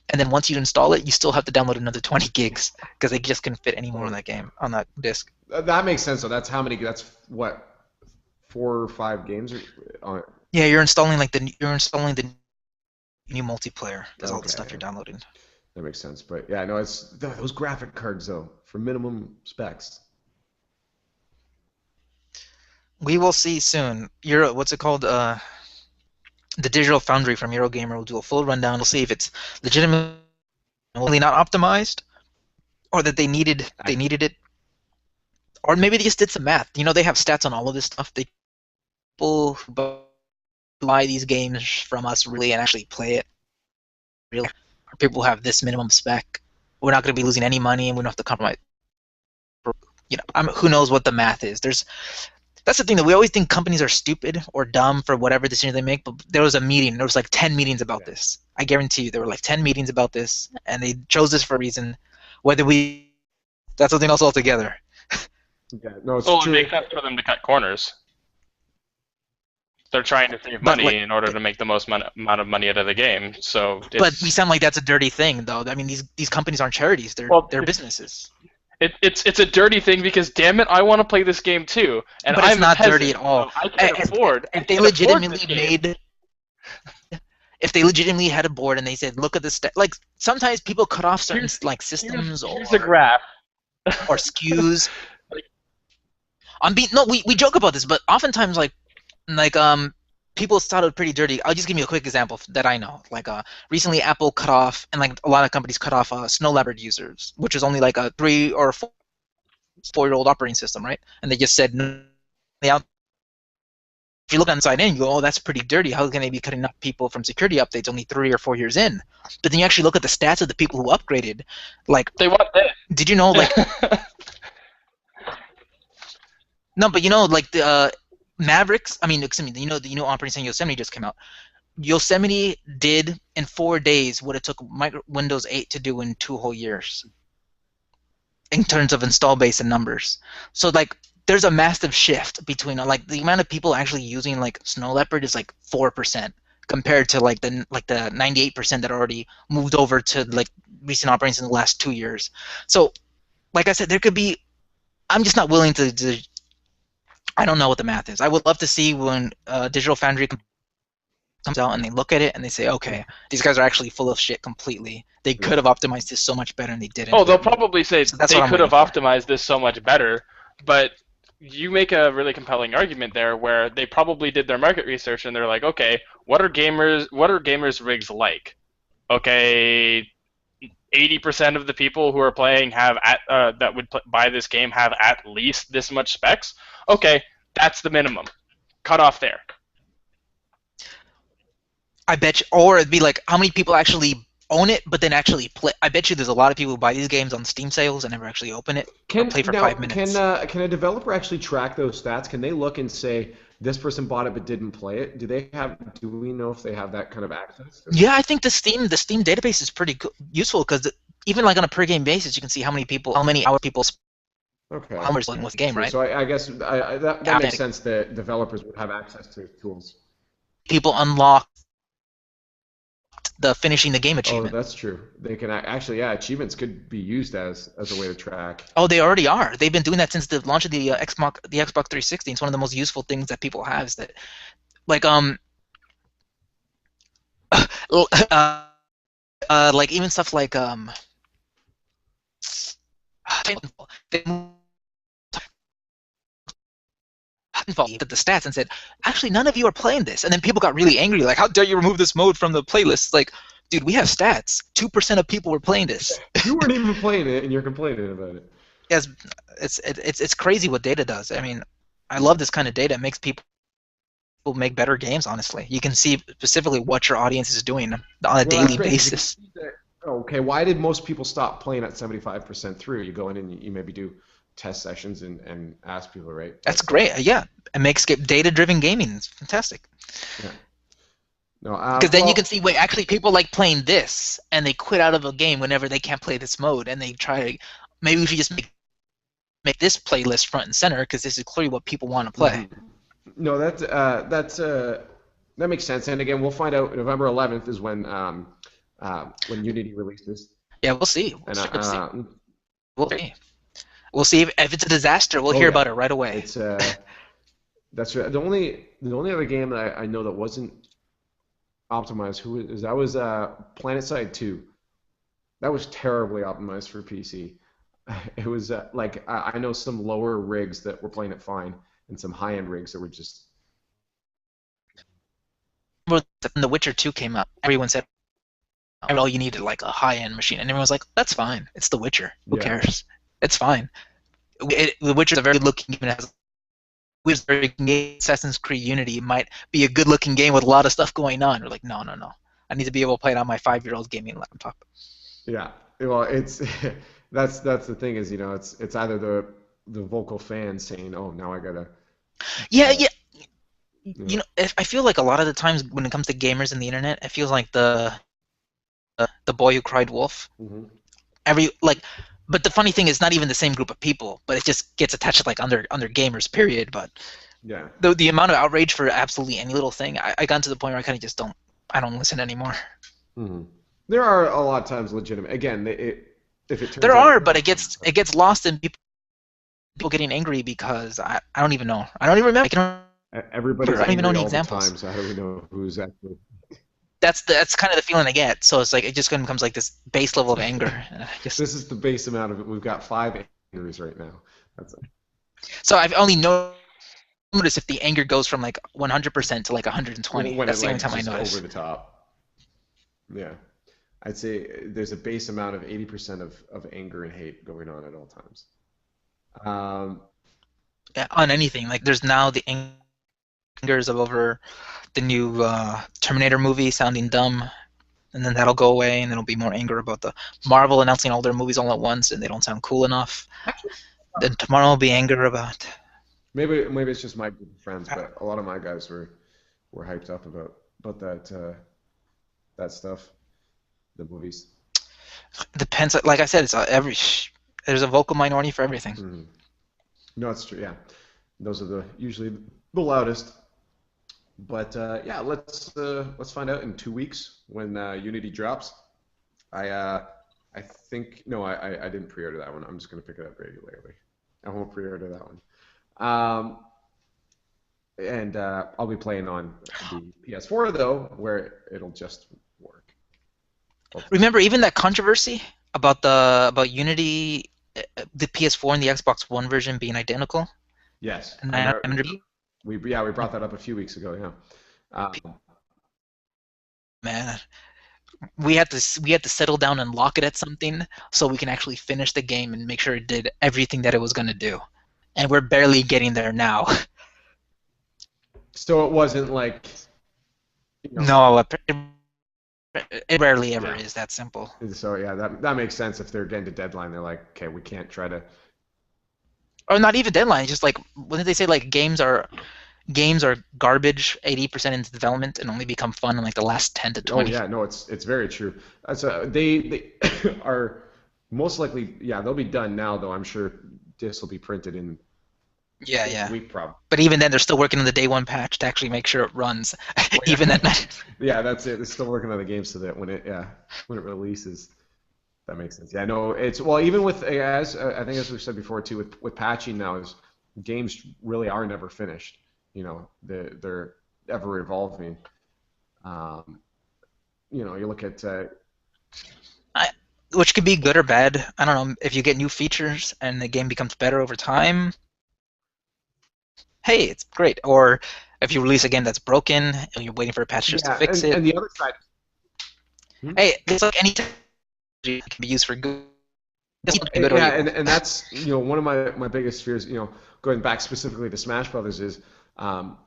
and then once you install it, you still have to download another 20 gigs because they just couldn't fit any more on that game on that disc. That makes sense. So that's how many? That's what 4 or 5 games on it. Yeah, you're installing the new multiplayer. That's all the Okay, stuff you're downloading. That makes sense. But yeah, no, it's those graphic cards though for minimum specs. We will see soon. What's it called? The Digital Foundry from Eurogamer will do a full rundown. We'll see if it's legitimately not optimized, or that they needed it, or maybe they just did some math. They have stats on all of this stuff. People who buy these games from us really and actually play it, really, or people who have this minimum spec. We're not going to be losing any money, and we don't have to compromise. Who knows what the math is? That's the thing that we always think companies are stupid or dumb for whatever decision they make, but there was a meeting. There was like 10 meetings about this. I guarantee you there were like 10 meetings about this, and they chose this for a reason. That's something else altogether. Yeah, no, it's Well, it true. makes sense for them to cut corners. They're trying to save money in order to make the most amount of money out of the game. But we sound like that's a dirty thing, though. I mean, these companies aren't charities; they're businesses. It's a dirty thing because damn it, I want to play this game too, and But it's I'm not peasant, dirty at all. so I can't afford. If they legitimately had a board and they said, "Look at this," like sometimes people cut off certain systems Here's a graph. or SKUs. We joke about this, but oftentimes people thought it was pretty dirty. I'll just give you a quick example that I know. Like recently, Apple cut off, and like a lot of companies cut off Snow Leopard users, which is only like a 3 or 4-year-old operating system, right? And they just said, no. If you look inside in, you go, "Oh, that's pretty dirty. How can they be cutting off people from security updates only 3 or 4 years in?" But then you actually look at the stats of the people who upgraded. Like, They want this. did you know, like, no, but like the Mavericks. I mean, excuse me. The new operating system Yosemite just came out. Yosemite did in 4 days what it took Windows 8 to do in 2 whole years in terms of install base and numbers. So like, there's a massive shift between like the amount of people actually using like Snow Leopard is like 4% compared to like the 98% that already moved over to like recent operations in the last 2 years. So, like I said, there could be I'm just not willing to. I don't know what the math is. I would love to see when Digital Foundry comes out and they look at it and they say, okay, these guys are actually full of shit completely. They could have optimized this so much better and they didn't. Oh, they'll probably say So that's they what I'm could have waiting for. optimized this so much better, but you make a really compelling argument there where they probably did their market research and they're like, okay, what are gamers rigs like? Okay, 80% of the people who are playing that would buy this game have at least this much specs. Okay, that's the minimum. Cut off there. I bet you, or it'd be like how many people actually own it, but then actually play. I bet you there's a lot of people who buy these games on Steam sales and never actually open it or play for 5 minutes. Can a developer actually track those stats? Can they look and say this person bought it but didn't play it? Do we know if they have that kind of access? Yeah, I think the Steam database is pretty useful because even like on a per game basis, you can see how many hours people Okay. how much with the game, right? So I guess that makes sense that developers would have access to tools. People unlock the finishing the game achievement. Oh, that's true. They can actually, achievements could be used as a way to track. Oh, they already are. They've been doing that since the launch of the Xbox 360. It's one of the most useful things that people have. Is that like like even stuff like at the stats and said, actually, none of you are playing this. And then people got really angry, like, how dare you remove this mode from the playlist? Like, dude, we have stats. 2% of people were playing this. You weren't even playing it, and you're complaining about it. Yes, it's crazy what data does. I mean, I love this kind of data. It makes people make better games, honestly. You can see specifically what your audience is doing on a daily basis. Okay, why did most people stop playing at 75% through? You go in and you maybe do test sessions and ask people, right? That's great. Yeah, it makes data-driven gaming. It's fantastic. Yeah. No, because then you can see, wait, actually people like playing this, and they quit out of a game whenever they can't play this mode, and they try to, maybe we should just make this playlist front and center because this is clearly what people want to play. No, that makes sense. And again, we'll find out. November 11th is when Unity releases. Yeah, we'll see. We'll see. We'll see if it's a disaster. We'll hear about it right away. It's that's right. The only other game that I know that wasn't optimized, that was PlanetSide 2. That was terribly optimized for PC. It was like I know some lower rigs that were playing it fine, and some high-end rigs that were just. When The Witcher 2 came out, everyone said, "Oh, you needed like a high-end machine," and everyone was like, "That's fine. It's The Witcher. Who cares? It's fine." The Witcher is a very good-looking game. Assassin's Creed Unity might be a good-looking game with a lot of stuff going on. We're like, no. I need to be able to play it on my 5-year-old gaming laptop. Yeah, well, it's that's the thing is, it's either the vocal fan saying, "Oh, now I gotta." Yeah. I feel like a lot of the times when it comes to gamers and the internet, it feels like the boy who cried wolf. Mm-hmm. But the funny thing is, not even the same group of people, but it just gets attached to like under gamers, period. But yeah, the amount of outrage for absolutely any little thing, I got to the point where I kind of just don't listen anymore. Mm-hmm. There are a lot of times legitimate. Again, if it turns there out, are, but it gets lost in people getting angry because I don't even know. I don't even remember. Everybody's I don't even know any all examples. The time, so how do we know who's actually? That's kind of the feeling I get. So it's like it just kind of becomes like this base level of anger. This is the base amount of it. We've got 5 angers right now. That's it. So I've only noticed if the anger goes from like 100% to like 120. When That's the like only time I notice. Over the top. Yeah, I'd say there's a base amount of 80% of anger and hate going on at all times. Yeah, on anything. Like there's now the angers of over the new Terminator movie sounding dumb, and then that'll go away, and then there'll be more anger about the Marvel announcing all their movies all at once, and they don't sound cool enough. Then tomorrow will be anger about. Maybe it's just my group of friends, but a lot of my guys were hyped up about that stuff, the movies. Depends. Like I said, it's there's a vocal minority for everything. Mm-hmm. No, it's true. Yeah, those are usually the loudest. But yeah, let's find out in 2 weeks when Unity drops. I think no, I didn't pre-order that one. I'm just gonna pick it up regularly. I won't pre-order that one. Um, and I'll be playing on the PS4 though, where it'll just work. Hopefully. Remember even that controversy about Unity, the PS4 and the Xbox One version being identical, Yes, and I remember. 900. We brought that up a few weeks ago. Yeah. Man, we had to settle down and lock it at something so we can actually finish the game and make sure it did everything that it was going to do. And we're barely getting there now. So it wasn't like, you know. No, it rarely ever Yeah. is that simple. So yeah, that makes sense. If they're getting to deadline, they're like, okay, we can't try to. Or not even deadline, just like when did they say like games are garbage 80% into development and only become fun in like the last 10 to Oh 20. yeah, no, it's very true. So they are most likely, yeah, they'll be done now though. I'm sure this will be printed in Yeah, a yeah. week probably. But even then, they're still working on the day one patch to actually make sure it runs, even at night. Yeah, that's it. They're still working on the game so that when it releases, that makes sense. Yeah, no, it's well even with as I think as we've said before too with patching now is games really are never finished. They're ever evolving. Um, you look at Which could be good or bad. I don't know. If you get new features and the game becomes better over time, hey, it's great. Or if you release a game that's broken and you're waiting for a patch just to yeah, fix and it, the other side. hey, it's like any technology can be used for good. Good or Yeah, evil. and that's one of my biggest fears. Going back specifically to Smash Brothers is um,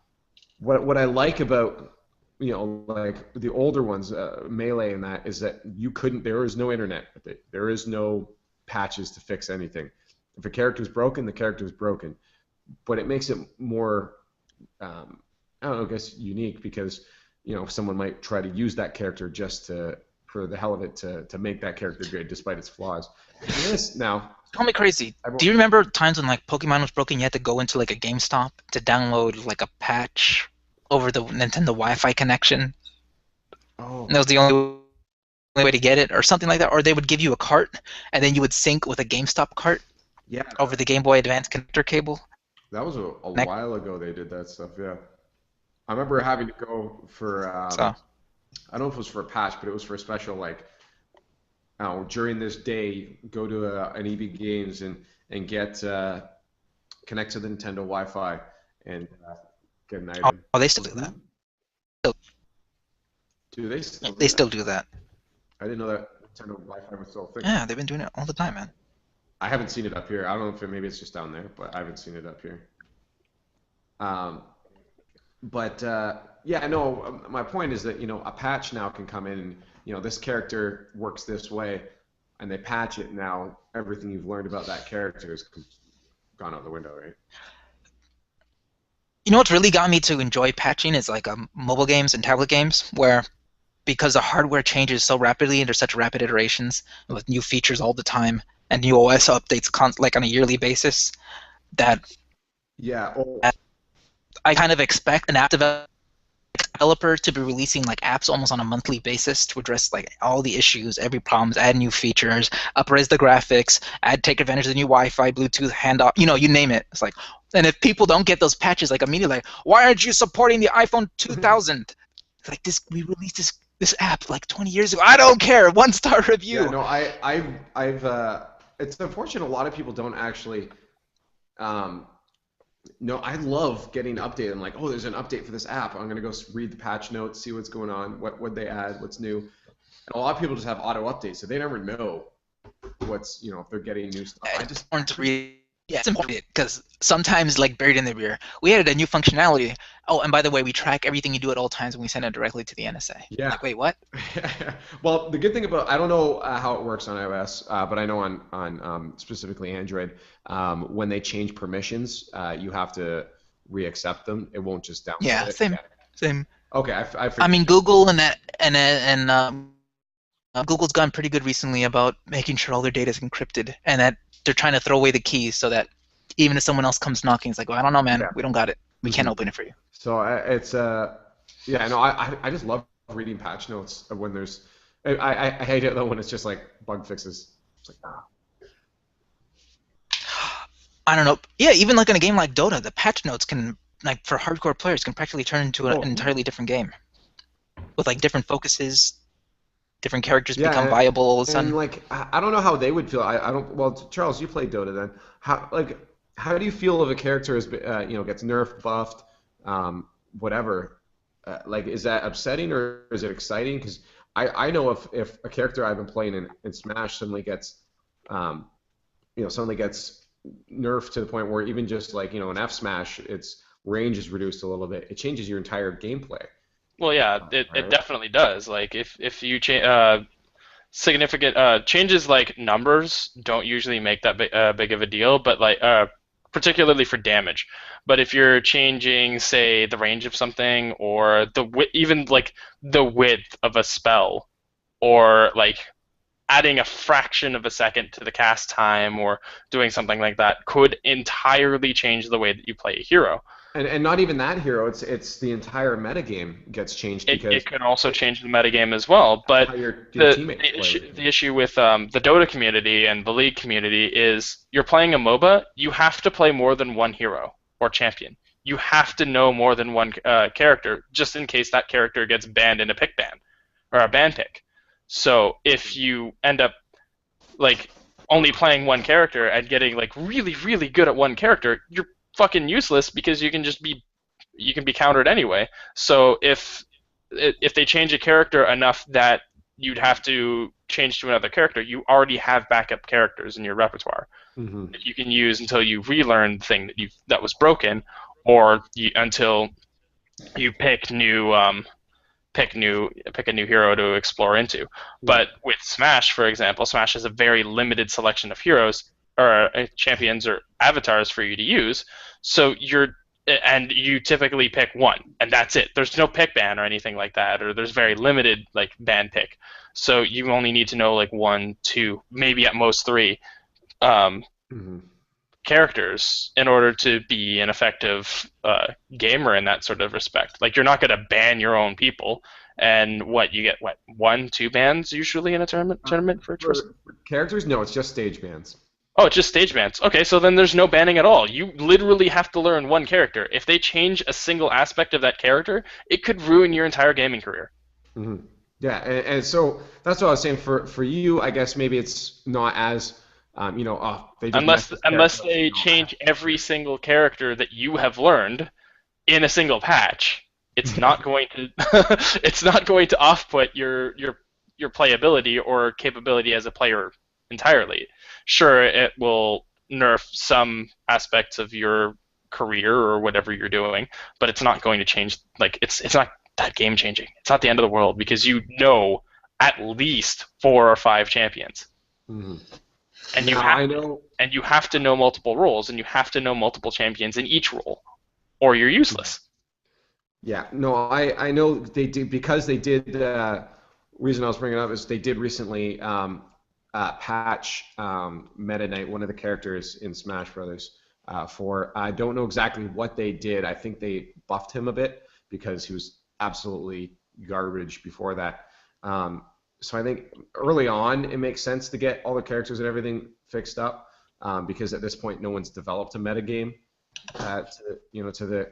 what I like about like the older ones, Melee and that is that there is no internet with it. There is no patches to fix anything. If a character's broken, the character's broken. But it makes it more I don't know, I guess unique because someone might try to use that character just for the hell of it to make that character good despite its flaws. This now, Call me crazy. I, Do you remember times when like Pokemon was broken, you had to go into like a GameStop to download like a patch over the Nintendo Wi-Fi connection? oh And that was the only way to get it, or something like that. Or they would give you a cart, and then you would sync with a GameStop cart yeah, over the Game Boy Advance connector cable. that was a while ago they did that stuff. Yeah, I remember having to go for So I don't know if it was for a patch, but it was for a special like during this day, go to an EB Games and get connect to the Nintendo Wi-Fi and get an item. oh, they still do that. Do they still do They that? still do that. I didn't know that Nintendo Wi-Fi was still a thing. Yeah, they've been doing it all the time, man. I haven't seen it up here. I don't know if maybe it's just down there, but I haven't seen it up here. Um, but yeah, no. My point is that a patch now can come in and this character works this way, and they patch it. Now everything you've learned about that character is gone out the window, right? You know what's really got me to enjoy patching is like mobile games and tablet games, where because the hardware changes so rapidly and there's such rapid iterations with new features all the time and new OS updates like on a yearly basis, that Yeah. Oh, I kind of expect an app developer to be releasing like apps almost on a monthly basis to address like all the issues, every problems, add new features, upres the graphics, take advantage of the new Wi-Fi, Bluetooth, handoff, you name it. It's like, and if people don't get those patches, like immediately, like, why aren't you supporting the iPhone 2000? It's like we released this app like 20 years ago. I don't care. 1-star review. yeah. No, I've it's unfortunate a lot of people don't actually no, I love getting updated. I'm like, oh, there's an update for this app. I'm gonna go read the patch notes, see what's going on, what they add, what's new. And a lot of people just have auto updates, so they never know what's if they're getting new stuff. I just important to read. Yeah, it's important because sometimes, like buried in the rear, we added a new functionality. Oh, and by the way, we track everything you do at all times, and we send it directly to the NSA. Yeah. Like, wait, what? Well, the good thing about I don't know how it works on iOS, but I know on specifically Android, when they change permissions, you have to re-accept them. It won't just download Yeah, it. same. Okay, I I figured. mean, Google and Google's gotten pretty good recently about making sure all their data is encrypted, and that they're trying to throw away the keys so that even if someone else comes knocking, it's like, well, I don't know, man, Yeah. we don't got it. We can't Mhm. open it for you. So it's yeah, no, I just love reading patch notes of when there's I hate it though when it's just like bug fixes. It's like I don't know. Yeah, even like in a game like Dota, the patch notes can, like for hardcore players, can practically turn into an Oh, entirely different game with like different focuses, different characters become yeah, viable all of a and sudden. like I don't know how they would feel. I don't. Well, Charles, you played Dota then. How do you feel if a character is gets nerfed, buffed, whatever? Like, is that upsetting or is it exciting? Because I know if a character I've been playing in Smash um, suddenly gets nerfed to the point where even just like an F Smash, its range is reduced a little bit. It changes your entire gameplay, Well, yeah, it right? definitely does. Like if you change significant changes like numbers don't usually make that big of a deal, but like particularly for damage. But if you're changing, say, the range of something or even like the width of a spell, or like adding a fraction of a second to the cast time or doing something like that could entirely change the way that you play a hero. And not even that hero. It's the entire metagame gets changed because It could also change the metagame as well. But how your the teammates the play issue, with you. the issue with the Dota community and the League community is you're playing a MOBA, you have to play more than one hero or champion. You have to know more than one character, just in case that character gets banned in a pick ban or a ban pick. So if you end up like only playing one character and getting like really really good at one character, you're fucking useless because you can be countered anyway. So if they change a character enough that you'd have to change to another character, you already have backup characters in your repertoire Hmm. that you can use until you relearn the thing that was broken, or until you pick a new hero to explore into. Yeah. But with Smash, for example, Smash has a very limited selection of heroes or champions or avatars for you to use. So you typically pick one, and that's it. There's no pick ban or anything like that, or there's very limited like ban pick. So you only need to know like one, two, maybe at most three um, Hmm. characters in order to be an effective gamer in that sort of respect. Like you're not going to ban your own people, and what you get, what one, two bans usually in a tournament for each person. For characters, no, it's just stage bans. Oh, it's just stage bans. Okay, so then there's no banning at all. You literally have to learn one character. If they change a single aspect of that character, it could ruin your entire gaming career. Hmm. Yeah, and so that's what I was saying. For you, I guess maybe it's not as oh, they just messed this Unless character up. they change every single character that you have learned in a single patch, it's not going to it's not going to off-put your playability or capability as a player entirely. Sure, it will nerf some aspects of your career or whatever you're doing, but it's not going to change. Like it's not that game changing. It's not the end of the world because you know at least four or five champions, Hmm. and Now I know. you have to know multiple roles, and you have to know multiple champions in each role, or you're useless. Yeah, no, I know they did because they did. Reason I was bringing it up is they did recently patch Meta Knight, one of the characters in Smash Brothers. For I don't know exactly what they did. I think they buffed him a bit because he was absolutely garbage before that. So I think early on it makes sense to get all the characters and everything fixed up because at this point no one's developed a meta game to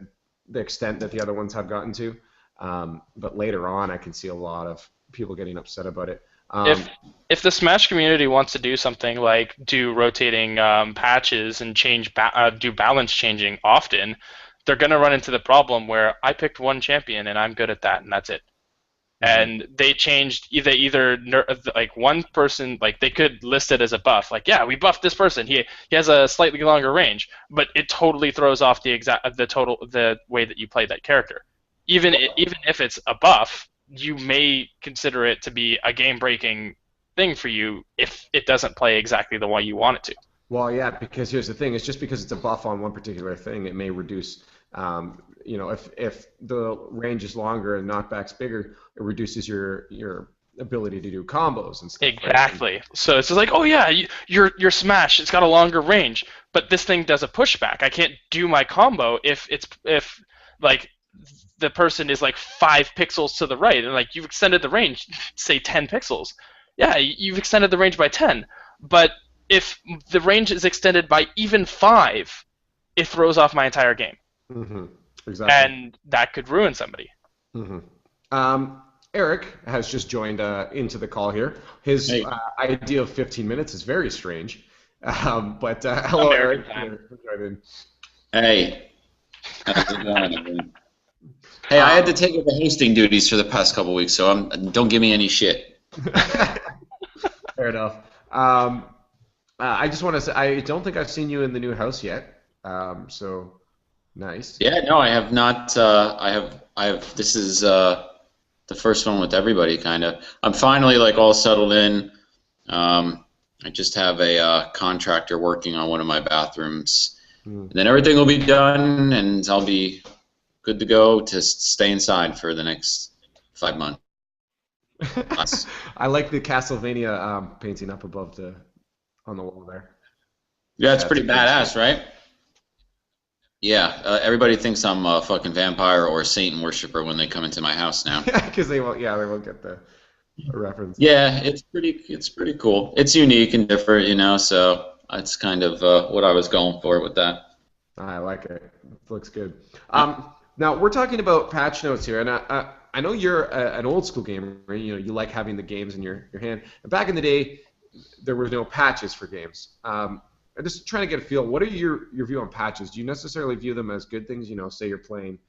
the extent that the other ones have gotten to. But later on, I can see a lot of people getting upset about it. if if the Smash community wants to do something like do rotating patches and do balance changing often, they're going to run into the problem where I picked one champion and I'm good at that and that's it. Mhm. And they changed like one person, like they could list it as a buff, like yeah, we buffed this person. He has a slightly longer range, but it totally throws off the way that you play that character. Even if it's a buff, you may consider it to be a game breaking thing for you if it doesn't play exactly the way you want it to. Well, yeah, because here's the thing: it's just because it's a buff on one particular thing, it may reduce. If the range is longer and knockback's bigger, it reduces your ability to do combos and stuff, right? Exactly. So it's just like, oh yeah, your smash, it's got a longer range, but this thing does a pushback. I can't do my combo if like the person is like 5 pixels to the right, and like you've extended the range, say 10 pixels. Yeah, you've extended the range by 10, but if the range is extended by even 5, it throws off my entire game. Mm-hmm. Exactly. And that could ruin somebody. Mm-hmm. Eric has just joined into the call here. His idea of 15 minutes is very strange. But hello, American Eric. Hey, how's it going? Hey, I had to take over hosting duties for the past couple weeks, so don't give me any shit. Fair enough. I just want to say I don't think I've seen you in the new house yet. So nice. Yeah, no, I have not. I have. This is the first one with everybody, kind of. I'm finally like all settled in. I just have a contractor working on one of my bathrooms, and then everything will be done, and I'll be good to go to stay inside for the next 5 months. I like the Castlevania painting up above on the wall there. Yeah, it's pretty badass, right? Yeah, everybody thinks I'm a fucking vampire or a Satan worshiper when they come into my house now. Because they won't get the reference. Yeah, it's pretty cool. It's unique and different, you know. So that's kind of what I was going for with that. I like it. It looks good. Now we're talking about patch notes here, and I know you're an old school gamer. You know, you like having the games in your hand. And back in the day, there were no patches for games. I'm just trying to get a feel. What are your view on patches? Do you necessarily view them as good things? You know, say you're playing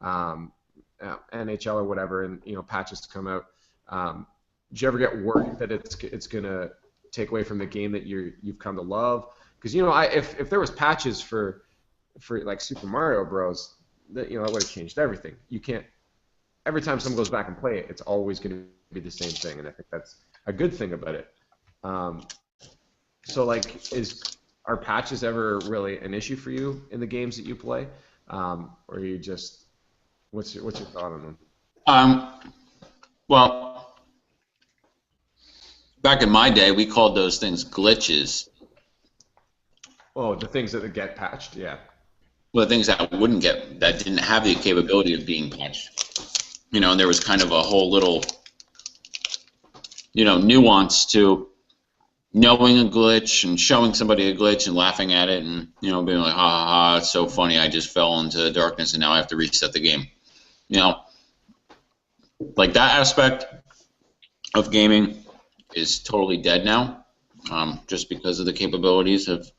NHL or whatever, and you know patches come out. Do you ever get worried that it's gonna take away from the game that you've come to love? Because you know, if there was patches for like Super Mario Bros. That would have changed everything. You can't. Every time someone goes back and play it, it's always going to be the same thing, and I think that's a good thing about it. So, like, are patches ever really an issue for you in the games that you play, or are you just what's your thought on them? Well, back in my day, we called those things glitches. Oh, the things that get patched, yeah. Well, the things that didn't have the capability of being patched. You know, and there was kind of a whole little, nuance to knowing a glitch and showing somebody a glitch and laughing at it and, being like, ha ha ha, it's so funny, I just fell into the darkness and now I have to reset the game. You know, like that aspect of gaming is totally dead now, just because of the capabilities of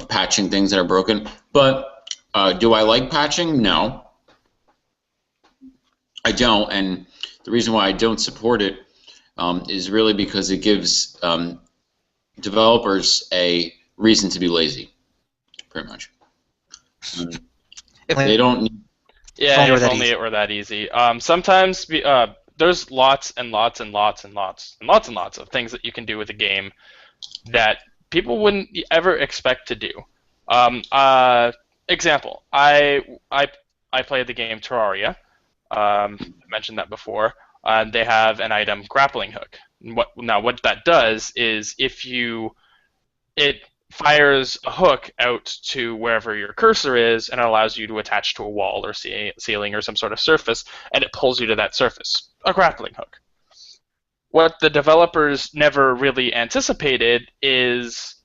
patching things that are broken. But do I like patching? No. I don't, and the reason why I don't support it is really because it gives developers a reason to be lazy, pretty much. They don't need... Yeah, if only it were that easy. Sometimes there's lots and lots and lots and lots and lots and lots of things that you can do with a game that people wouldn't ever expect to do. Example, I played the game Terraria. I mentioned that before. They have an item grappling hook. What that does is it fires a hook out to wherever your cursor is, and it allows you to attach to a wall or ceiling or some sort of surface, and it pulls you to that surface. A grappling hook. What the developers never really anticipated is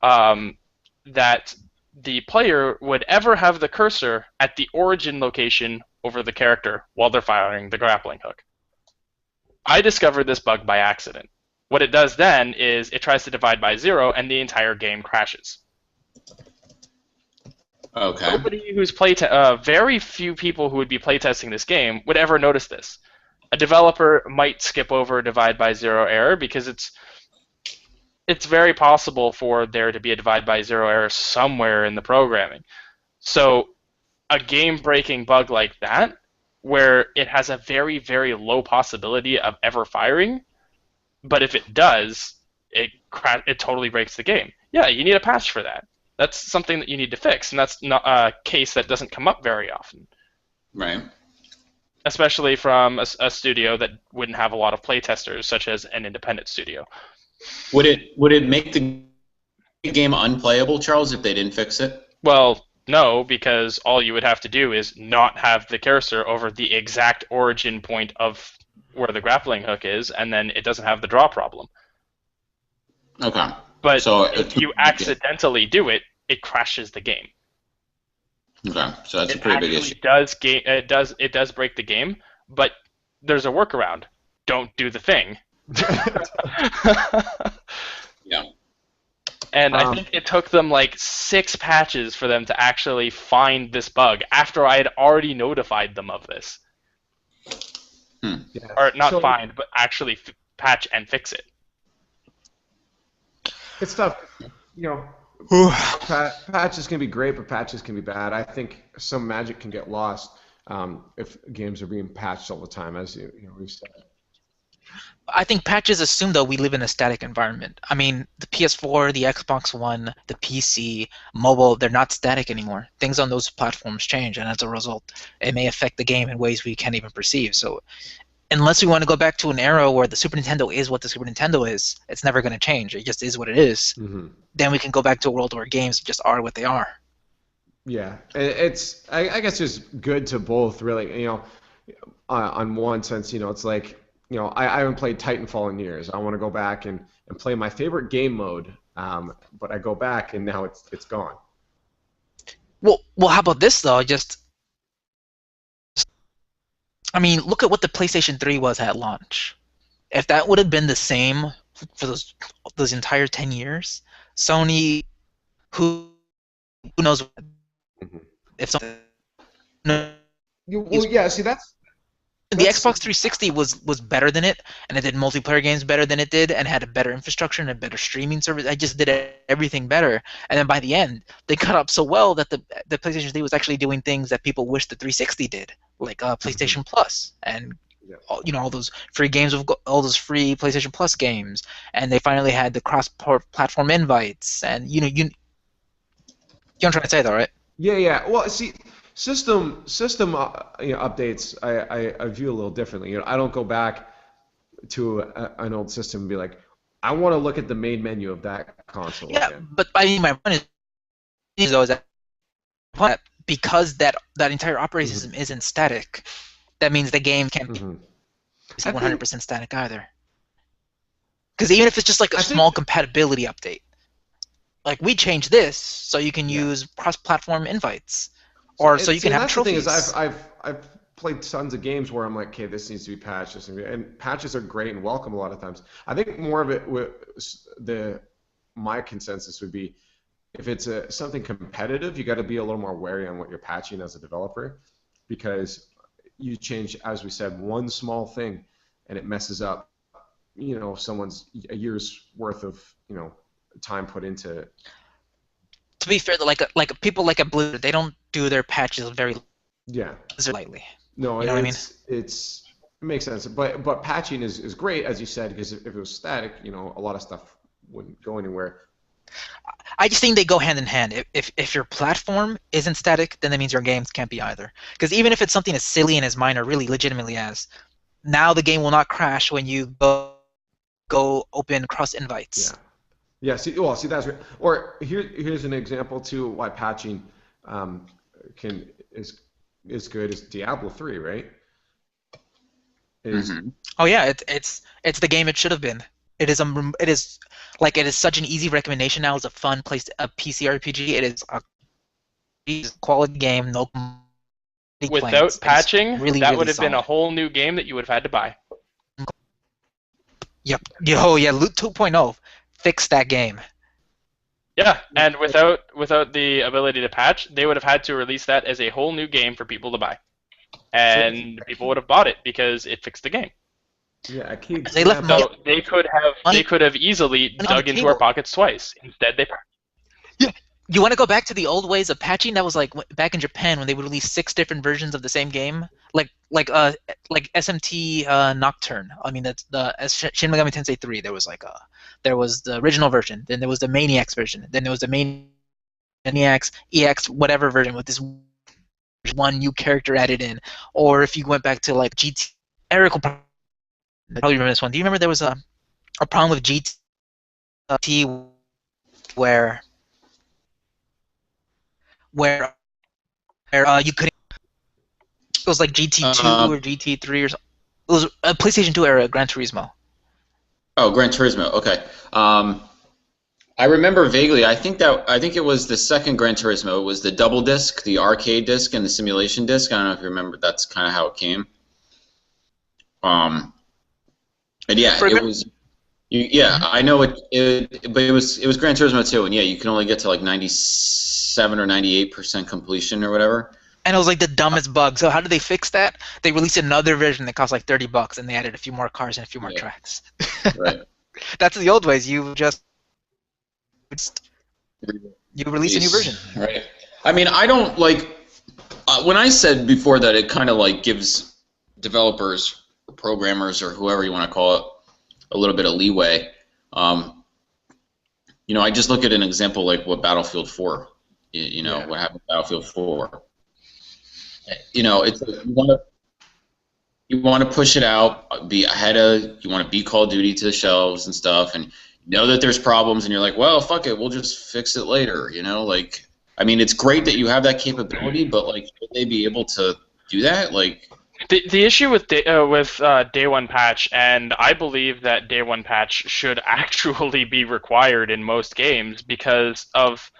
that the player would ever have the cursor at the origin location over the character while they're firing the grappling hook. I discovered this bug by accident. What it does then is it tries to divide by 0 and the entire game crashes. Okay. Nobody who's very few people who would be playtesting this game would ever notice this. A developer might skip over divide by 0 error because it's very possible for there to be a divide by 0 error somewhere in the programming. So a game-breaking bug like that, where it has a very, very low possibility of ever firing, but if it does, it totally breaks the game. Yeah, you need a patch for that. That's something that you need to fix, and that's not a case that doesn't come up very often. Right. Especially from a studio that wouldn't have a lot of playtesters, such as an independent studio. Would it make the game unplayable, Charles, if they didn't fix it? Well, no, because all you would have to do is not have the cursor over the exact origin point of where the grappling hook is, and then it doesn't have the draw problem. Okay. But So if you accidentally do it, it crashes the game. Okay, so that's a It pretty big actually issue. it does break the game, but there's a workaround. Don't do the thing. Yeah. And I think it took them like 6 patches for them to actually find this bug after I had already notified them of this. Yeah. Or not So, find, but actually patch and fix it. it's tough. You know, patches can be great, but patches can be bad. I think some magic can get lost if games are being patched all the time, as we've said. I think patches assume, though, we live in a static environment. I mean, the PS4, the Xbox One, the PC, mobile, they're not static anymore. Things on those platforms change, and as a result, it may affect the game in ways we can't even perceive. So unless we want to go back to an era where the Super Nintendo is what the Super Nintendo is, it's never going to change. It just is what it is. Mm-hmm. Then we can go back to a world where games just are what they are. Yeah, I guess it's good to both, really. On one sense, it's like, I haven't played Titanfall in years. I want to go back and play my favorite game mode, but I go back and now it's gone. Well, how about this though? I mean, look at what the PlayStation 3 was at launch. If that would have been the same for those entire 10 years, Sony, who knows Mm-hmm. if something. Well, yeah. See, The Xbox 360 was better than it, and it did multiplayer games better than it did, and had a better infrastructure and a better streaming service. I just did everything better, and then by the end, they cut up so well that the PlayStation 3 was actually doing things that people wish the 360 did, like PlayStation Plus, and all those free games of all those free PlayStation Plus games, and they finally had the cross-platform invites, and you know what I'm trying to say, though, right? Yeah. Well, see. System updates I view a little differently. I don't go back to an old system and be like, I want to look at the main menu of that console again. But I mean, my point is though, is that because that entire operating system isn't static, that means the game can't be 100% static either. Because even if it's just like a small compatibility update, like we changed this so you can use cross-platform invites. Or so you can have trophies. The thing is, I've played tons of games where I'm like, okay, this needs to be patched, and patches are great and welcome a lot of times. I think more of it, my consensus would be, if it's something competitive, you got to be a little more wary on what you're patching as a developer, because you change, as we said, one small thing, and it messes up, someone's a year's worth of time put into it. To be fair, like people like a Blizzard, they don't do their patches very lightly. No, you know what I mean? It makes sense. But patching is great, as you said, because if it was static, a lot of stuff wouldn't go anywhere. I just think they go hand in hand. If your platform isn't static, then that means your games can't be either. Because even if it's something as silly and as minor, really legitimately as, now the game will not crash when you go open cross invites. Yeah. See, that's right. Or here's an example too why patching is good. Is Diablo 3, right? Oh yeah, it's the game it should have been. It is such an easy recommendation now as a fun place, a PC RPG. It is a quality game, no. Without patching, really, that really would have been solid. a whole new game that you would have had to buy. Yep. Loot 2.0 fixed that game. Yeah, and without the ability to patch, they would have had to release that as a whole new game for people to buy, and people would have bought it because it fixed the game. Yeah, they left money. So they could have easily dug into our pockets twice. Instead, they. Yeah. You want to go back to the old ways of patching? That was like back in Japan when they would release 6 different versions of the same game, like SMT Nocturne. I mean, that's the Shin Megami Tensei 3. There was the original version, then there was the Maniacs version, then there was the Maniacs EX whatever version with this one new character added in. Or if you went back to like GT, Eric will probably remember this one. Do you remember there was a problem with GT where you couldn't. It was like GT2 or GT3 or something. It was a PlayStation 2 era Gran Turismo. Oh, Gran Turismo. Okay. I remember vaguely. I think it was the second Gran Turismo. It was the double disc, the arcade disc, and the simulation disc. I don't know if you remember. That's kind of how it came. And yeah, it was. Yeah, I know it, but it was Gran Turismo 2, and yeah, you can only get to like 97 or 98% completion or whatever. And it was like the dumbest bug. So how did they fix that? They released another version that cost like $30, and they added a few more cars and a few more tracks. Right. That's the old ways. You release a new version. Right. I mean, I don't like when I said before that it kind of like gives developers, or programmers, or whoever you want to call it, a little bit of leeway. You know, I just look at an example like what Battlefield 4. You know what happened with Battlefield 4. You know, it's you want to push it out, be ahead of. You want to beat Call of Duty to the shelves and stuff, and know that there's problems, and you're like, well, fuck it, we'll just fix it later. You know, like, I mean, it's great that you have that capability, but like, should they be able to do that? Like, the issue with day one patch, and I believe that day one patch should actually be required in most games because of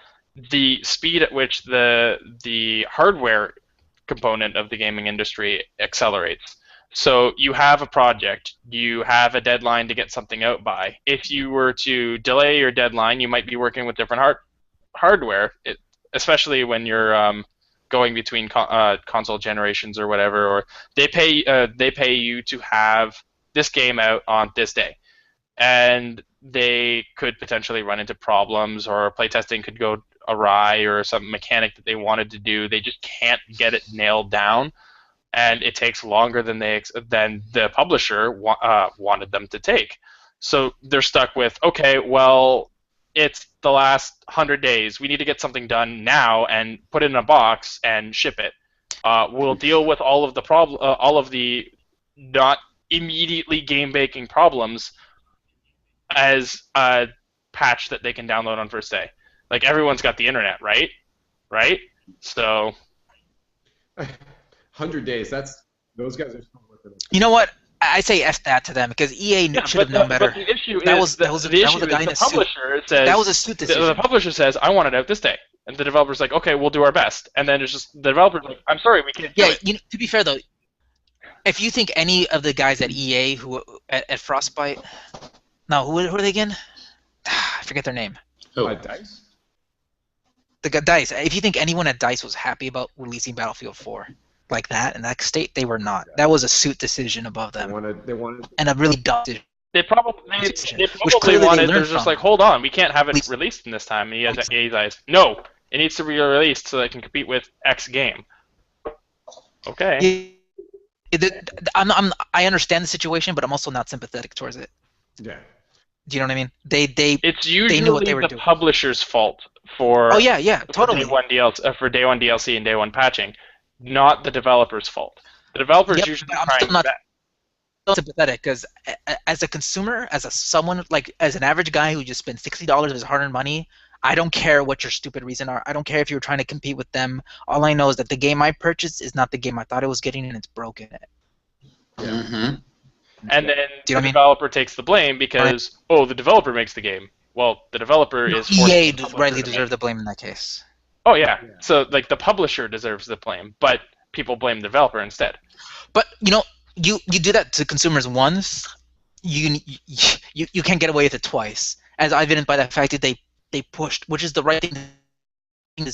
the speed at which the hardware component of the gaming industry accelerates. So you have a project, you have a deadline to get something out by. If you were to delay your deadline, you might be working with different hardware, especially when you're going between console generations or whatever. Or they pay you to have this game out on this day, and they could potentially run into problems, or playtesting could go awry, or some mechanic that they wanted to do, they just can't get it nailed down. And it takes longer than the publisher wanted them to take. So they're stuck with, okay, well, it's the last 100 days. We need to get something done now and put it in a box and ship it. We'll deal with all of the not immediately game-breaking problems as a patch that they can download on first day. Like, everyone's got the internet, right? Right? So 100 days. Those guys are still working. You know what? I say F that to them because EA should have known better. But the issue is the publisher says, that was a suit decision. The publisher says, I want it out this day. And the developer's like, okay, we'll do our best. And then it's just, the developer's like, I'm sorry, we can't do it. Yeah, to be fair, though, if you think any of the guys at EA at Frostbite, no, who are they again? I forget their name. DICE? The DICE. If you think anyone at DICE was happy about releasing Battlefield 4 like that in that state, they were not. That was a suit decision above them. They wanted, and a really dumb decision. They probably wanted. They're just like, hold on, we can't have it released in this time. And EA's eyes, no, it needs to be released so that it can compete with X game. Okay. I understand the situation, but I'm also not sympathetic towards it. Yeah. Do you know what I mean? It's usually they knew what they were the doing. publisher's fault for totally. For day one DLC and day one patching, not the developer's fault. The developer's usually trying to sympathetic because as a consumer, as an average guy who just spent $60 of his hard-earned money, I don't care what your stupid reasons are. I don't care if you're trying to compete with them. All I know is that the game I purchased is not the game I thought it was getting, and it's broken. Mm-hmm. And then the developer takes the blame because the developer makes the game. Well, the developer is EA rightly deserve the blame in that case. Oh yeah. So like the publisher deserves the blame, but people blame the developer instead. But you do that to consumers once, you can't get away with it twice. As evidenced by the fact that they pushed, which is the right thing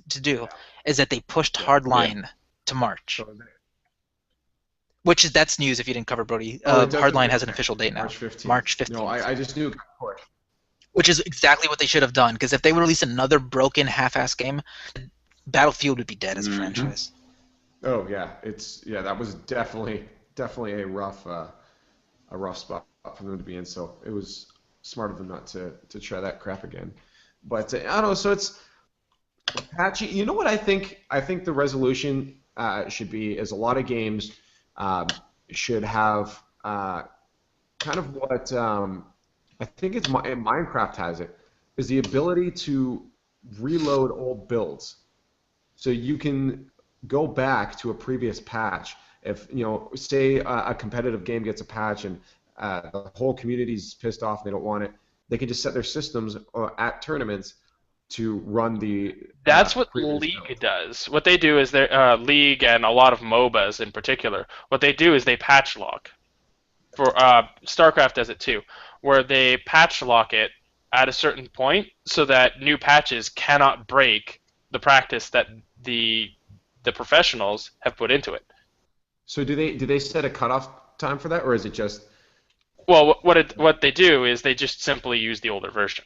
to do, is that they pushed Hardline to March. That's news if you didn't cover, Brody. Hardline has an official date now. March 15th. No, I just knew it got pushed. Which is exactly what they should have done, because if they would release another broken half-ass game, Battlefield would be dead as a franchise. Oh yeah, that was definitely a rough spot for them to be in. So it was smart of them not to try that crap again. But I don't know. So it's patchy. You know what I think? I think the resolution should be is a lot of games should have kind of what I think it's Minecraft has it is the ability to reload old builds, so you can go back to a previous patch. If say a competitive game gets a patch and the whole community's pissed off and they don't want it, they can just set their systems at tournaments to run the That's what previous League build. does. What they do is League and a lot of MOBAs in particular. What they do is they patch lock. For StarCraft does it too, where they patch lock it at a certain point so that new patches cannot break the practice that the professionals have put into it. So do they set a cutoff time for that, or is it just? Well, what they do is they just simply use the older version.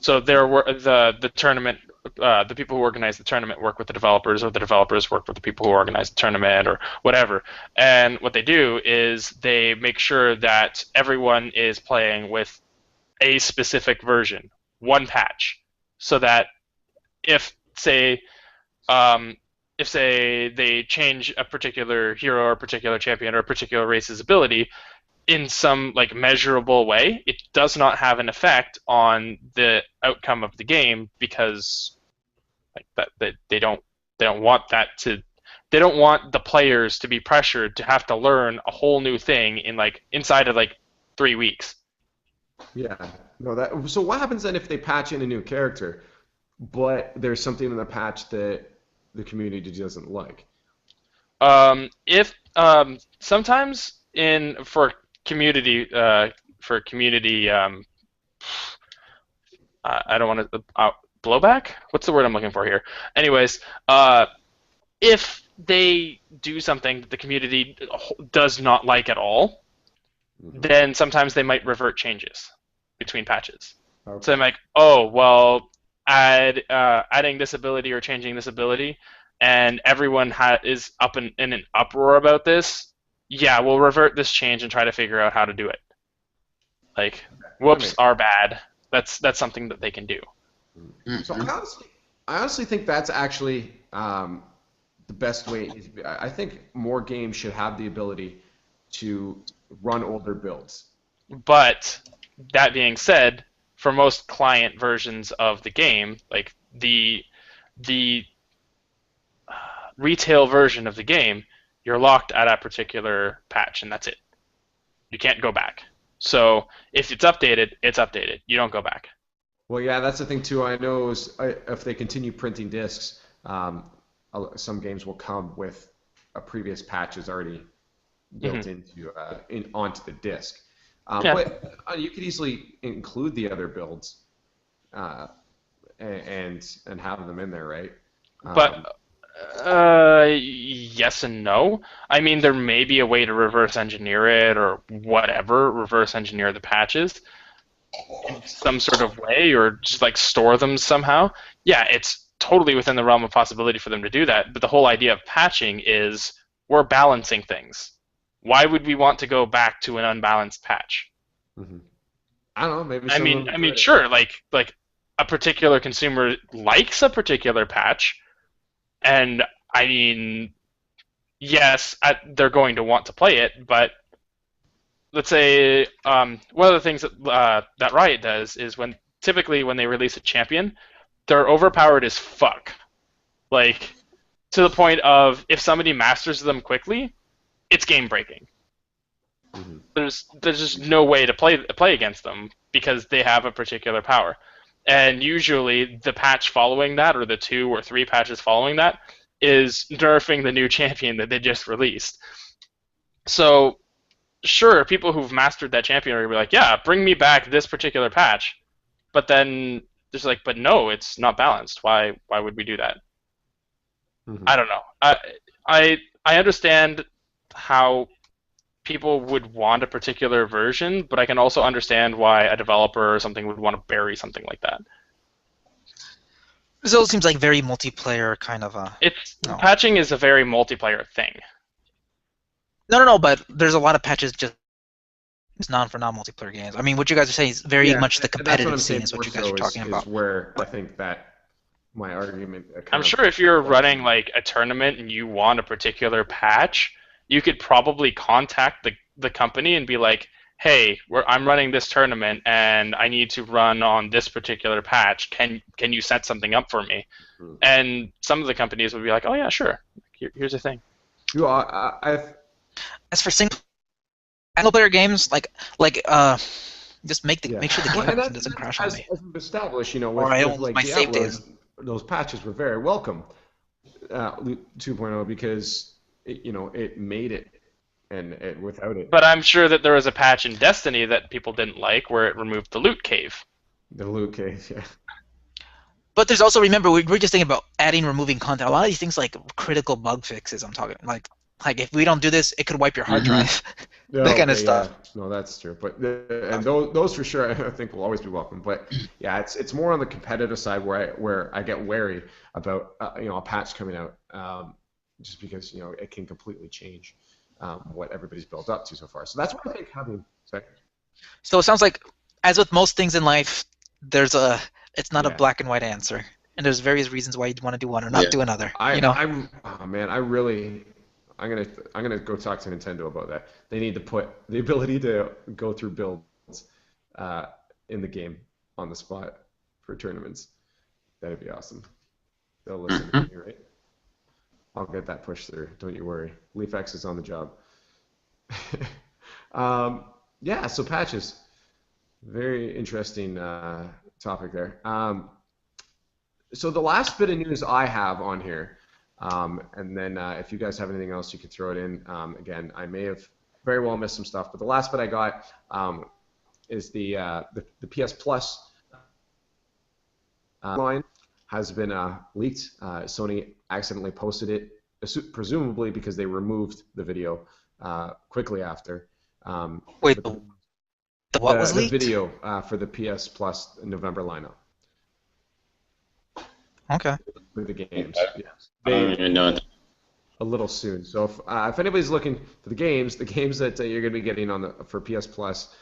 So the tournament, the people who organize the tournament work with the developers, or the developers work with the people who organize the tournament, or whatever. And what they do is they make sure that everyone is playing with a specific version, one patch, so that if say they change a particular hero or a particular champion or a particular race's ability in some like measurable way, it does not have an effect on the outcome of the game, because like that they don't want that to, they don't want the players to be pressured to have to learn a whole new thing in like inside of like 3 weeks. Yeah. No, that. So what happens then if they patch in a new character, but there's something in the patch that the community doesn't like? If sometimes in community for community I don't want to blowback. What's the word I'm looking for here? Anyways, if they do something that the community does not like at all, then sometimes they might revert changes between patches. Okay. So I'm like, oh well, adding this ability or changing this ability, and everyone is up in an uproar about this. Yeah, we'll revert this change and try to figure out how to do it. Like, whoops, our bad. That's something that they can do. So I honestly think that's actually the best way. I think more games should have the ability to run older builds. But that being said, for most client versions of the game, like the retail version of the game, you're locked at a particular patch, and that's it. You can't go back. So if it's updated, it's updated. You don't go back. Well, yeah, that's the thing too. I know if they continue printing discs, some games will come with a previous patches already built onto the disc. Yeah. But you could easily include the other builds and have them in there, right? But yes and no. I mean, there may be a way to reverse engineer it or whatever, reverse engineer the patches in some sort of way, or just like store them somehow. Yeah, it's totally within the realm of possibility for them to do that. But the whole idea of patching is we're balancing things. Why would we want to go back to an unbalanced patch? Mm-hmm. I don't know. Maybe. I mean, sure. Like a particular consumer likes a particular patch. And I mean, yes, they're going to want to play it, but let's say one of the things that Riot does is typically when they release a champion, they're overpowered as fuck, like to the point of if somebody masters them quickly, it's game breaking. Mm-hmm. There's just no way to play against them because they have a particular power. And usually the patch following that, or the 2 or 3 patches following that, is nerfing the new champion that they just released. So, sure, people who've mastered that champion are going to be like, yeah, bring me back this particular patch. But then there's like, but no, it's not balanced. Why would we do that? Mm-hmm. I don't know. I understand how people would want a particular version, but I can also understand why a developer or something would want to bury something like that. So it seems like very multiplayer kind of a... Patching is a very multiplayer thing. No, but there's a lot of patches just for non-multiplayer games. I mean, what you guys are saying is very much the competitive scene is what you guys are talking about. Is where I think that my argument... I'm sure if you're running like a tournament and you want a particular patch, you could probably contact the company and be like, hey, I'm running this tournament and I need to run on this particular patch. Can you set something up for me? Mm-hmm. And some of the companies would be like, oh yeah, sure. Here's the thing. As for single player games, like Just make sure the Well, game and action that's, doesn't crash on as, me. as we've established, you know, Or I with lose like my save Diablo, data. those patches were very welcome, 2.0, because it made it, and without it, But I'm sure that there was a patch in Destiny that people didn't like where it removed the loot cave. the loot cave, yeah. But there's also, remember, we're just thinking about adding, removing content. A lot of these things like critical bug fixes. I'm talking like if we don't do this, it could wipe your hard drive. Yeah, That kind of okay, stuff. yeah. No, that's true. But and those for sure, I think will always be welcome. But yeah, it's more on the competitive side where I get wary about a patch coming out, just because it can completely change what everybody's built up to so far. So that's what I think having. Sorry. So it sounds like, as with most things in life, it's not a Yeah. black and white answer, and there's various reasons why you'd want to do one or not do another. Oh man, I'm gonna go talk to Nintendo about that. They need to put the ability to go through builds in the game on the spot for tournaments. That'd be awesome. They'll listen to me, right? I'll get that pushed through. Don't you worry. Liefx is on the job. Yeah, so patches. Very interesting topic there. So the last bit of news I have on here, and then if you guys have anything else, you can throw it in. Again, I may have very well missed some stuff, but the last bit I got is the PS Plus line has been leaked. Sony accidentally posted it, presumably because they removed the video quickly after. Wait, the what was the leaked? video for the PS Plus November lineup. Okay. With the games. Yes. I don't even know. A little soon. So if anybody's looking for the games that you're going to be getting for PS Plus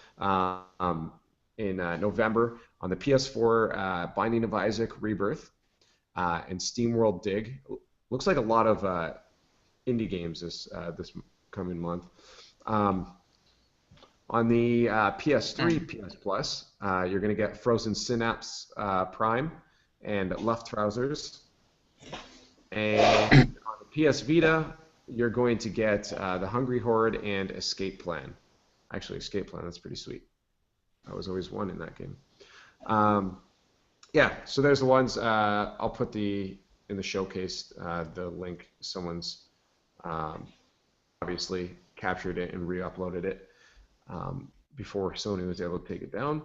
in November on the PS4, Binding of Isaac Rebirth and SteamWorld Dig. Looks like a lot of indie games this coming month. On the PS3 PS Plus, you're going to get Frozen Synapse Prime and Left Trousers. And on the PS Vita, you're going to get The Hungry Horde and Escape Plan. Actually, Escape Plan, that's pretty sweet. I was always one in that game. Yeah, so there's the ones. I'll put in the showcase the link. Someone's obviously captured it and re-uploaded it before Sony was able to take it down.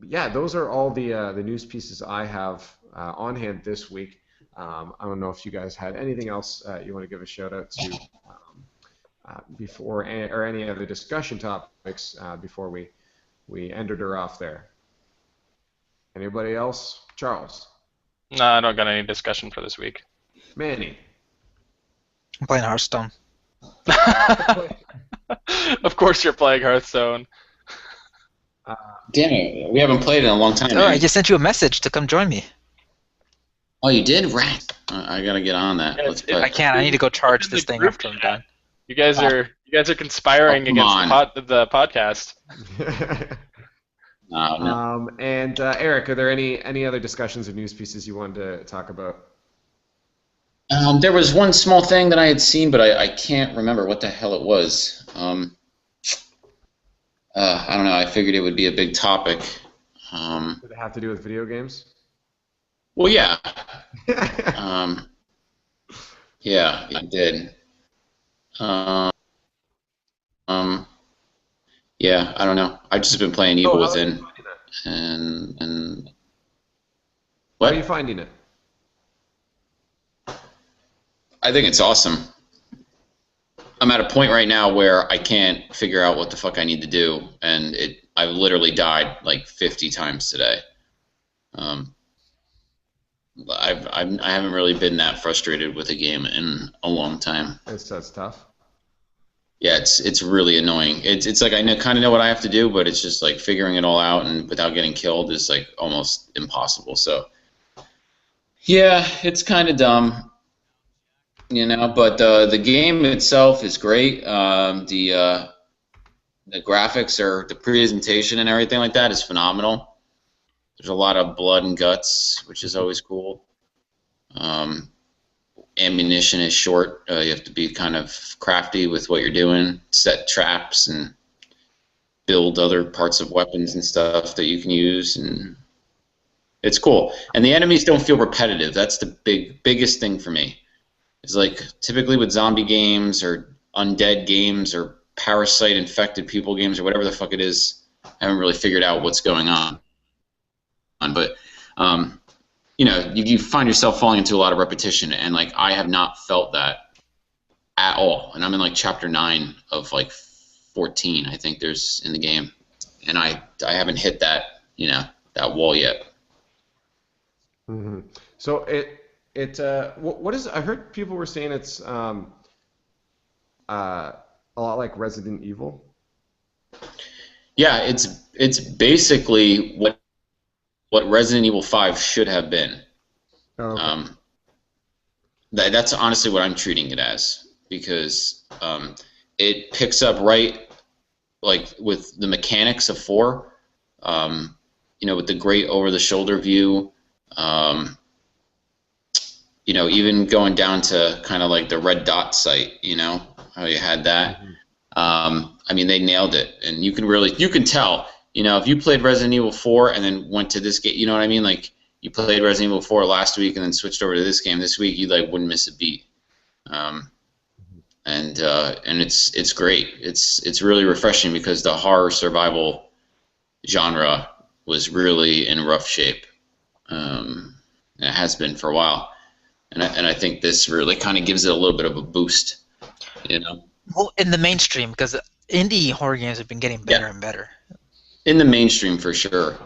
Yeah, those are all the news pieces I have on hand this week. I don't know if you guys had anything else you want to give a shout out to before, or any other discussion topics before we ended her off there. Anybody else? Charles? No, I don't got any discussion for this week. Manny? I'm playing Hearthstone. Of course you're playing Hearthstone. Damn it, we haven't played in a long time. Oh, I just sent you a message to come join me. Oh, you did? Rat. I gotta get on that. Yeah, Let's play. I can't. I need to go charge this thing group after I'm chat. done. You guys are conspiring come against the podcast. No. And Eric, are there any other discussions or news pieces you wanted to talk about? There was one small thing that I had seen, but I can't remember what the hell it was. I don't know. I figured it would be a big topic. Did it have to do with video games? Well, yeah. Yeah, it did. Yeah, I don't know. I've just been playing Evil Within, and How are you finding it? I think it's awesome. I'm at a point right now where I can't figure out what the fuck I need to do, and I've literally died like 50 times today. I haven't really been that frustrated with a game in a long time. That's tough. Yeah, it's really annoying. It's like I kind of know what I have to do, but it's just like figuring it all out and without getting killed is like almost impossible. So yeah, it's kind of dumb. But the game itself is great. The graphics the presentation and everything like that is phenomenal. There's a lot of blood and guts, which is always cool. Ammunition is short. You have to be kind of crafty with what you're doing, set traps, and build other parts of weapons and stuff that you can use, and it's cool. And the enemies don't feel repetitive. That's the biggest thing for me. It's like typically with zombie games or undead games or parasite infected people games or whatever the fuck it is, I haven't really figured out what's going on. But you know, you find yourself falling into a lot of repetition, and like I have not felt that at all. And I'm in like chapter 9 of like 14, I think there's in the game, and I haven't hit that, you know, that wall yet. Mm-hmm. So what is? I heard people were saying it's a lot like Resident Evil. Yeah, it's basically what Resident Evil 5 should have been. Oh, okay. That's honestly what I'm treating it as, because it picks up right like with the mechanics of 4, you know, with the great over-the-shoulder view, you know, even going down to kind of like the red dot sight, you know, how you had that. I mean, they nailed it, and you can tell, you know, if you played Resident Evil 4 and then went to this game, you know what I mean? Like, you played Resident Evil 4 last week and then switched over to this game this week, you like wouldn't miss a beat. And it's great. It's really refreshing, because the horror survival genre was really in rough shape. And it has been for a while. And I think this really kind of gives it a little bit of a boost, you know? Well, in the mainstream, because indie horror games have been getting better and better. In the mainstream, for sure.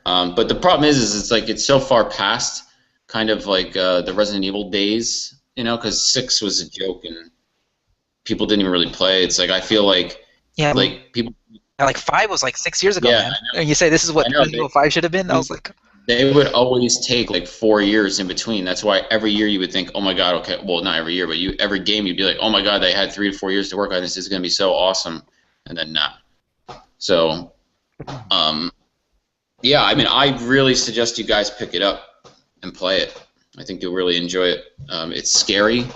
But the problem is it's like it's so far past kind of like the Resident Evil days, you know, because 6 was a joke and people didn't even really play. It's like I feel like people. Like 5 was like 6 years ago, Yeah, man. And you say this is what Resident Evil 5 should have been? I was like, they would always take like 4 years in between. That's why every year you would think, oh my god, okay, well not every year, but every game you'd be like, oh my god, they had 3 to 4 years to work on this. This is gonna be so awesome, and then not. So, yeah, I mean, I really suggest you guys pick it up and play it. I think you'll really enjoy it. It's scary,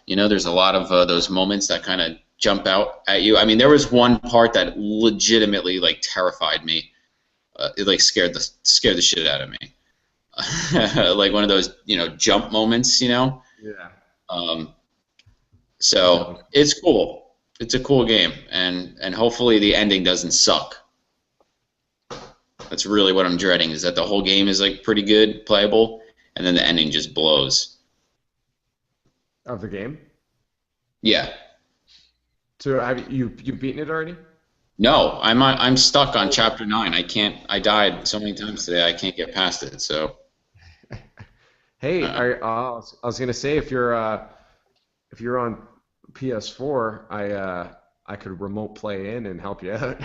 you know. There's a lot of those moments that kind of jump out at you. I mean, there was one part that legitimately like terrified me. It like scared the shit out of me. Like one of those, you know, jump moments, you know. Yeah. So it's cool. It's a cool game, and hopefully the ending doesn't suck. That's really what I'm dreading, is that the whole game is like pretty good, playable, and then the ending just blows. Of the game? Yeah. So have you beaten it already? No, I'm stuck on chapter 9. I died so many times today. I can't get past it. So. Hey, I was gonna say if you're on PS4, I could remote play in and help you out.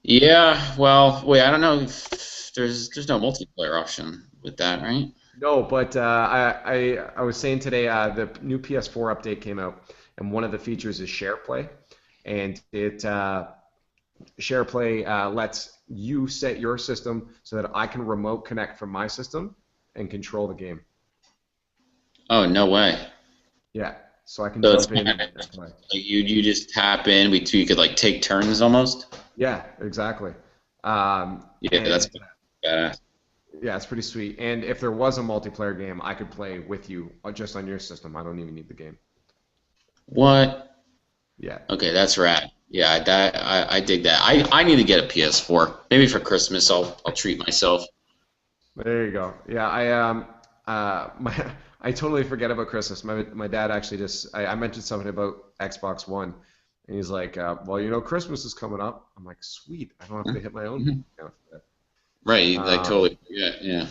Yeah, well, wait, I don't know if there's no multiplayer option with that, right? No, but I was saying today the new PS4 update came out, and one of the features is share play, and it share play lets you set your system so that I can remote connect from my system and control the game. Oh, no way. Yeah, so I can So jump in and play. like you just tap in, you could like take turns almost. Yeah, exactly. Yeah, And that's badass. yeah, it's pretty sweet. And if there was a multiplayer game, I could play with you just on your system. I don't even need the game. What? Yeah. Okay, that's rad. Yeah, I dig that. I need to get a PS4. Maybe for Christmas I'll treat myself. There you go. Yeah, I totally forget about Christmas. My dad actually I mentioned something about Xbox One, and he's like, well, you know, Christmas is coming up. I'm like, sweet. I don't have to hit my own account for that. Right, like totally forget. Yeah.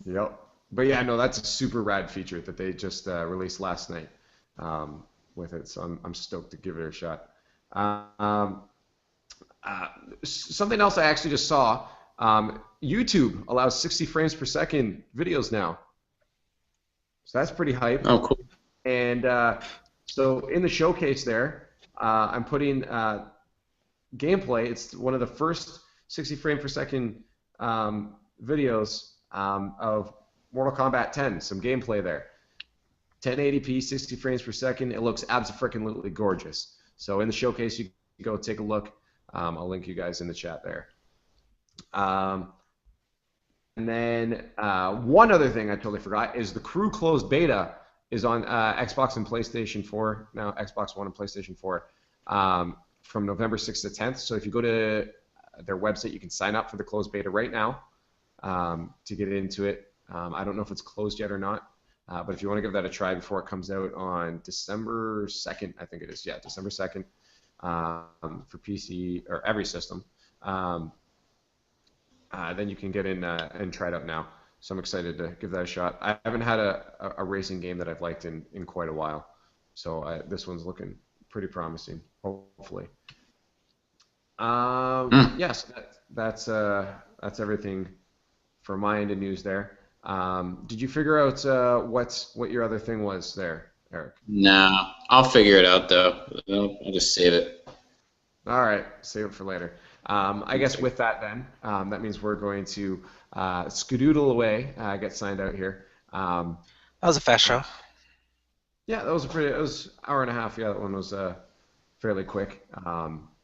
Yep. But yeah, no, that's a super rad feature that they just released last night with it. So I'm stoked to give it a shot. Something else I actually just saw. YouTube allows 60 frames per second videos now. So that's pretty hype. Oh, cool. And so in the showcase there, I'm putting gameplay. It's one of the first 60 frame per second videos of Mortal Kombat 10. Some gameplay there. 1080p, 60 frames per second. It looks abso-freaking-lutely gorgeous. So in the showcase, you can go take a look. I'll link you guys in the chat there. And then one other thing I totally forgot is the Crew closed beta is on Xbox and PlayStation 4 now, Xbox One and PlayStation 4 from November 6th to 10th. So if you go to their website, you can sign up for the closed beta right now to get into it. I don't know if it's closed yet or not, but if you want to give that a try before it comes out on December 2nd, I think it is. Yeah, December 2nd for PC or every system. Then you can get in and try it out now. So I'm excited to give that a shot. I haven't had a racing game that I've liked in quite a while. So this one's looking pretty promising, hopefully. Yes, that's everything for my end of news there. Did you figure out what your other thing was there, Eric? No, I'll figure it out though. I'll just save it. All right, save it for later. I guess with that then, that means we're going to skedoodle away, get signed out here. That was a fast show. Yeah, it was an hour and a half. Yeah, that one was fairly quick.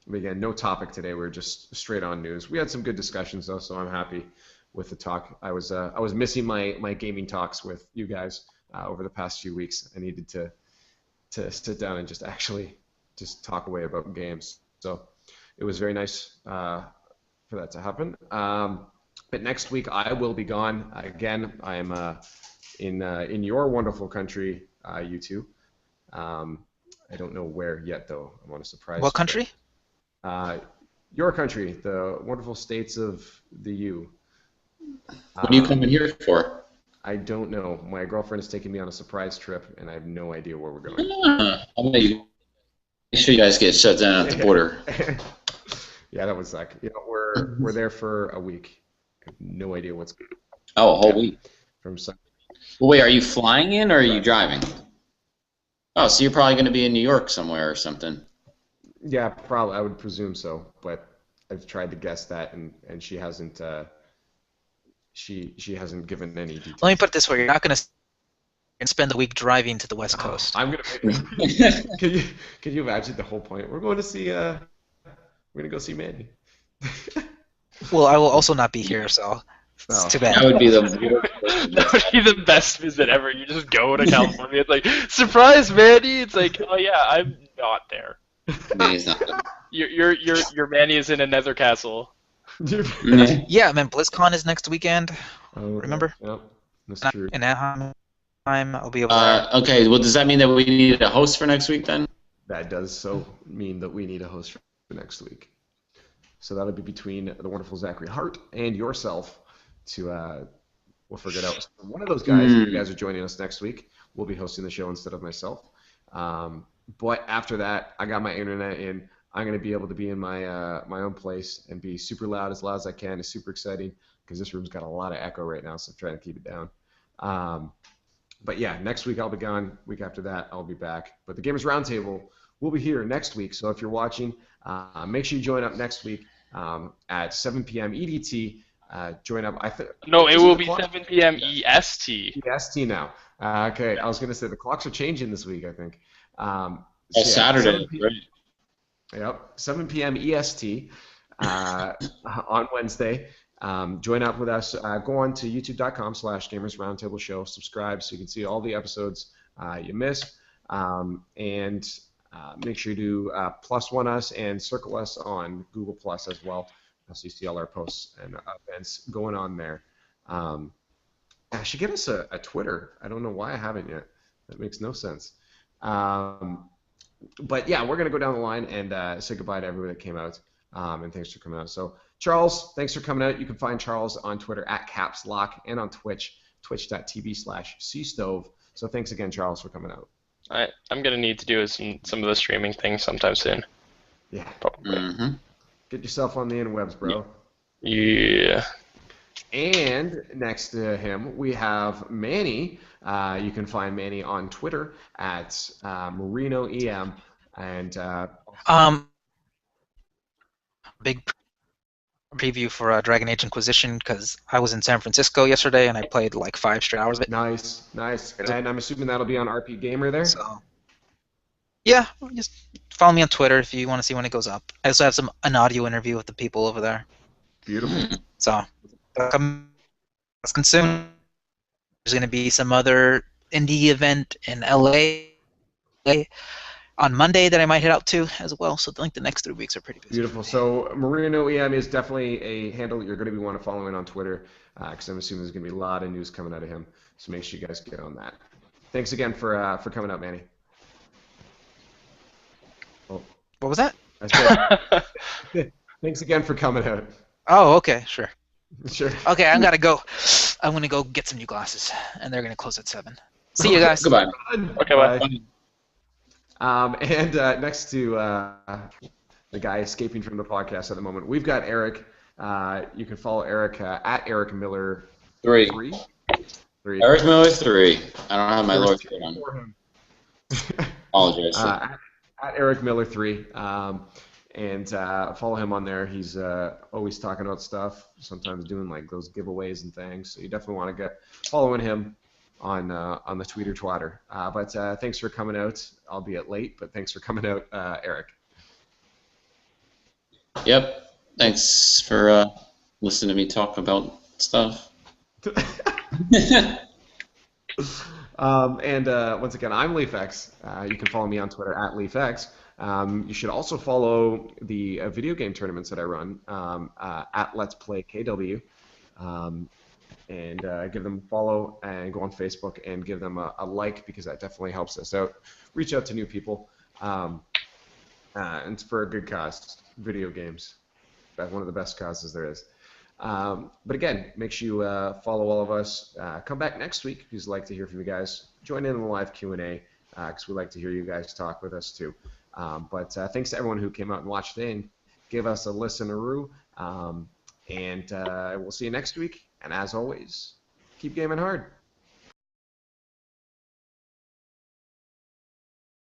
But again, no topic today. We were just straight on news. We had some good discussions though, so I'm happy with the talk. I was missing my gaming talks with you guys over the past few weeks. I needed to sit down and just talk away about games. So it was very nice for that to happen. But next week I will be gone again. I am in your wonderful country, you two. I don't know where yet though. I'm on a surprise. What country? Your country, the wonderful states of the U. What are you coming here for? I don't know. My girlfriend is taking me on a surprise trip, and I have no idea where we're going. I'll make sure you guys get shut down at the border. Yeah, that would suck. We're there for a week. I have no idea what's going on. Oh, a whole week. From Sunday. Well, wait, are you flying in or are you driving? Oh, so you're probably going to be in New York somewhere or something. Yeah, probably. I would presume so, but I've tried to guess that, and she hasn't. She hasn't given any details. Let me put it this way: you're not going to spend the week driving to the West Coast. I'm gonna. Can you imagine the whole point? We're going to see. We're gonna go see Manny. Well, I will also not be here, so it's too bad. That would be the best visit ever. You just go to California. It's like, surprise, Manny. It's like, oh yeah, I'm not there. Manny's not there. Your Manny is in a nether castle. Yeah, man, BlizzCon is next weekend. Oh, Remember? Yep, that's true. In Anaheim, I'll be able to. Okay, well, does that mean that we need a host for next week then? That does so mean that we need a host for next week. So that'll be between the wonderful Zachary Hart and yourself to we'll figure it out. One of those guys, if you guys are joining us next week, will be hosting the show instead of myself. But after that, I got my internet in. I'm going to be able to be in my my own place and be super loud as I can. It's super exciting because this room's got a lot of echo right now, so I'm trying to keep it down. But yeah, next week I'll be gone. Week after that, I'll be back. But the Gamers Roundtable will be here next week. So if you're watching, make sure you join up next week at 7 p.m. EDT. Join up. No, it will be 7 p.m. EST. EST now. Okay, I was going to say the clocks are changing this week, I think. Saturday. Right. Yep, 7 p.m. EST on Wednesday. Join up with us. Go on to youtube.com/Gamers Roundtable Show. Subscribe so you can see all the episodes you missed. And make sure you do +1 us and circle us on Google Plus as well, so you see all our posts and events going on there. I should get us a Twitter. I don't know why I haven't yet. That makes no sense. But yeah, we're going to go down the line and say goodbye to everyone that came out. And thanks for coming out. So Charles, thanks for coming out. You can find Charles on Twitter at CapsLock and on Twitch, twitch.tv/cstove. So thanks again, Charles, for coming out. I'm going to need to do some of the streaming things sometime soon. Yeah. Probably. Mm-hmm. Get yourself on the interwebs, bro. Yeah. And next to him, we have Manny. You can find Manny on Twitter at MarinoEM. And big preview for Dragon Age Inquisition because I was in San Francisco yesterday and I played like 5 straight hours of it. Nice. And I'm assuming that'll be on RP Gamer there? So, Yeah, just follow me on Twitter if you want to see when it goes up. I also have an audio interview with the people over there. Beautiful. So come soon. There's going to be some other indie event in LA on Monday that I might head out to as well. So I think the next 3 weeks are pretty busy. Beautiful. So Marino EM is definitely a handle that you're going to be want to follow in on Twitter, because I'm assuming there's going to be a lot of news coming out of him. So make sure you guys get on that. Thanks again for coming out, Manny. Oh, What was that? I said, thanks again for coming out. Oh, okay, sure. Sure. Okay, I'm gonna go. I'm gonna go get some new glasses, and they're gonna close at 7. See you guys. Goodbye. Okay, bye. And next to the guy escaping from the podcast at the moment, we've got Eric. You can follow Eric at Eric Miller 3. 3. Eric Miller 3. I don't have my Lord shirt on. Apologize. At Eric Miller 3. And follow him on there. He's always talking about stuff, sometimes doing like those giveaways and things. So you definitely want to get following him on the Tweeter Twatter. But thanks for coming out, albeit late, but thanks for coming out, Eric. Yep. Thanks for listening to me talk about stuff. And once again, I'm Liefx. You can follow me on Twitter at Liefx. You should also follow the video game tournaments that I run at Let's Play KW, and give them a follow and go on Facebook and give them a like, because that definitely helps us out. Reach out to new people, and it's for a good cause. Video games, that's one of the best causes there is. But again, make sure you follow all of us. Come back next week because we'd like to hear from you guys. Join in the live Q&A because we'd like to hear you guys talk with us too. But thanks to everyone who came out and watched today and gave us a listen-a-roo. And we'll see you next week. And as always, keep gaming hard.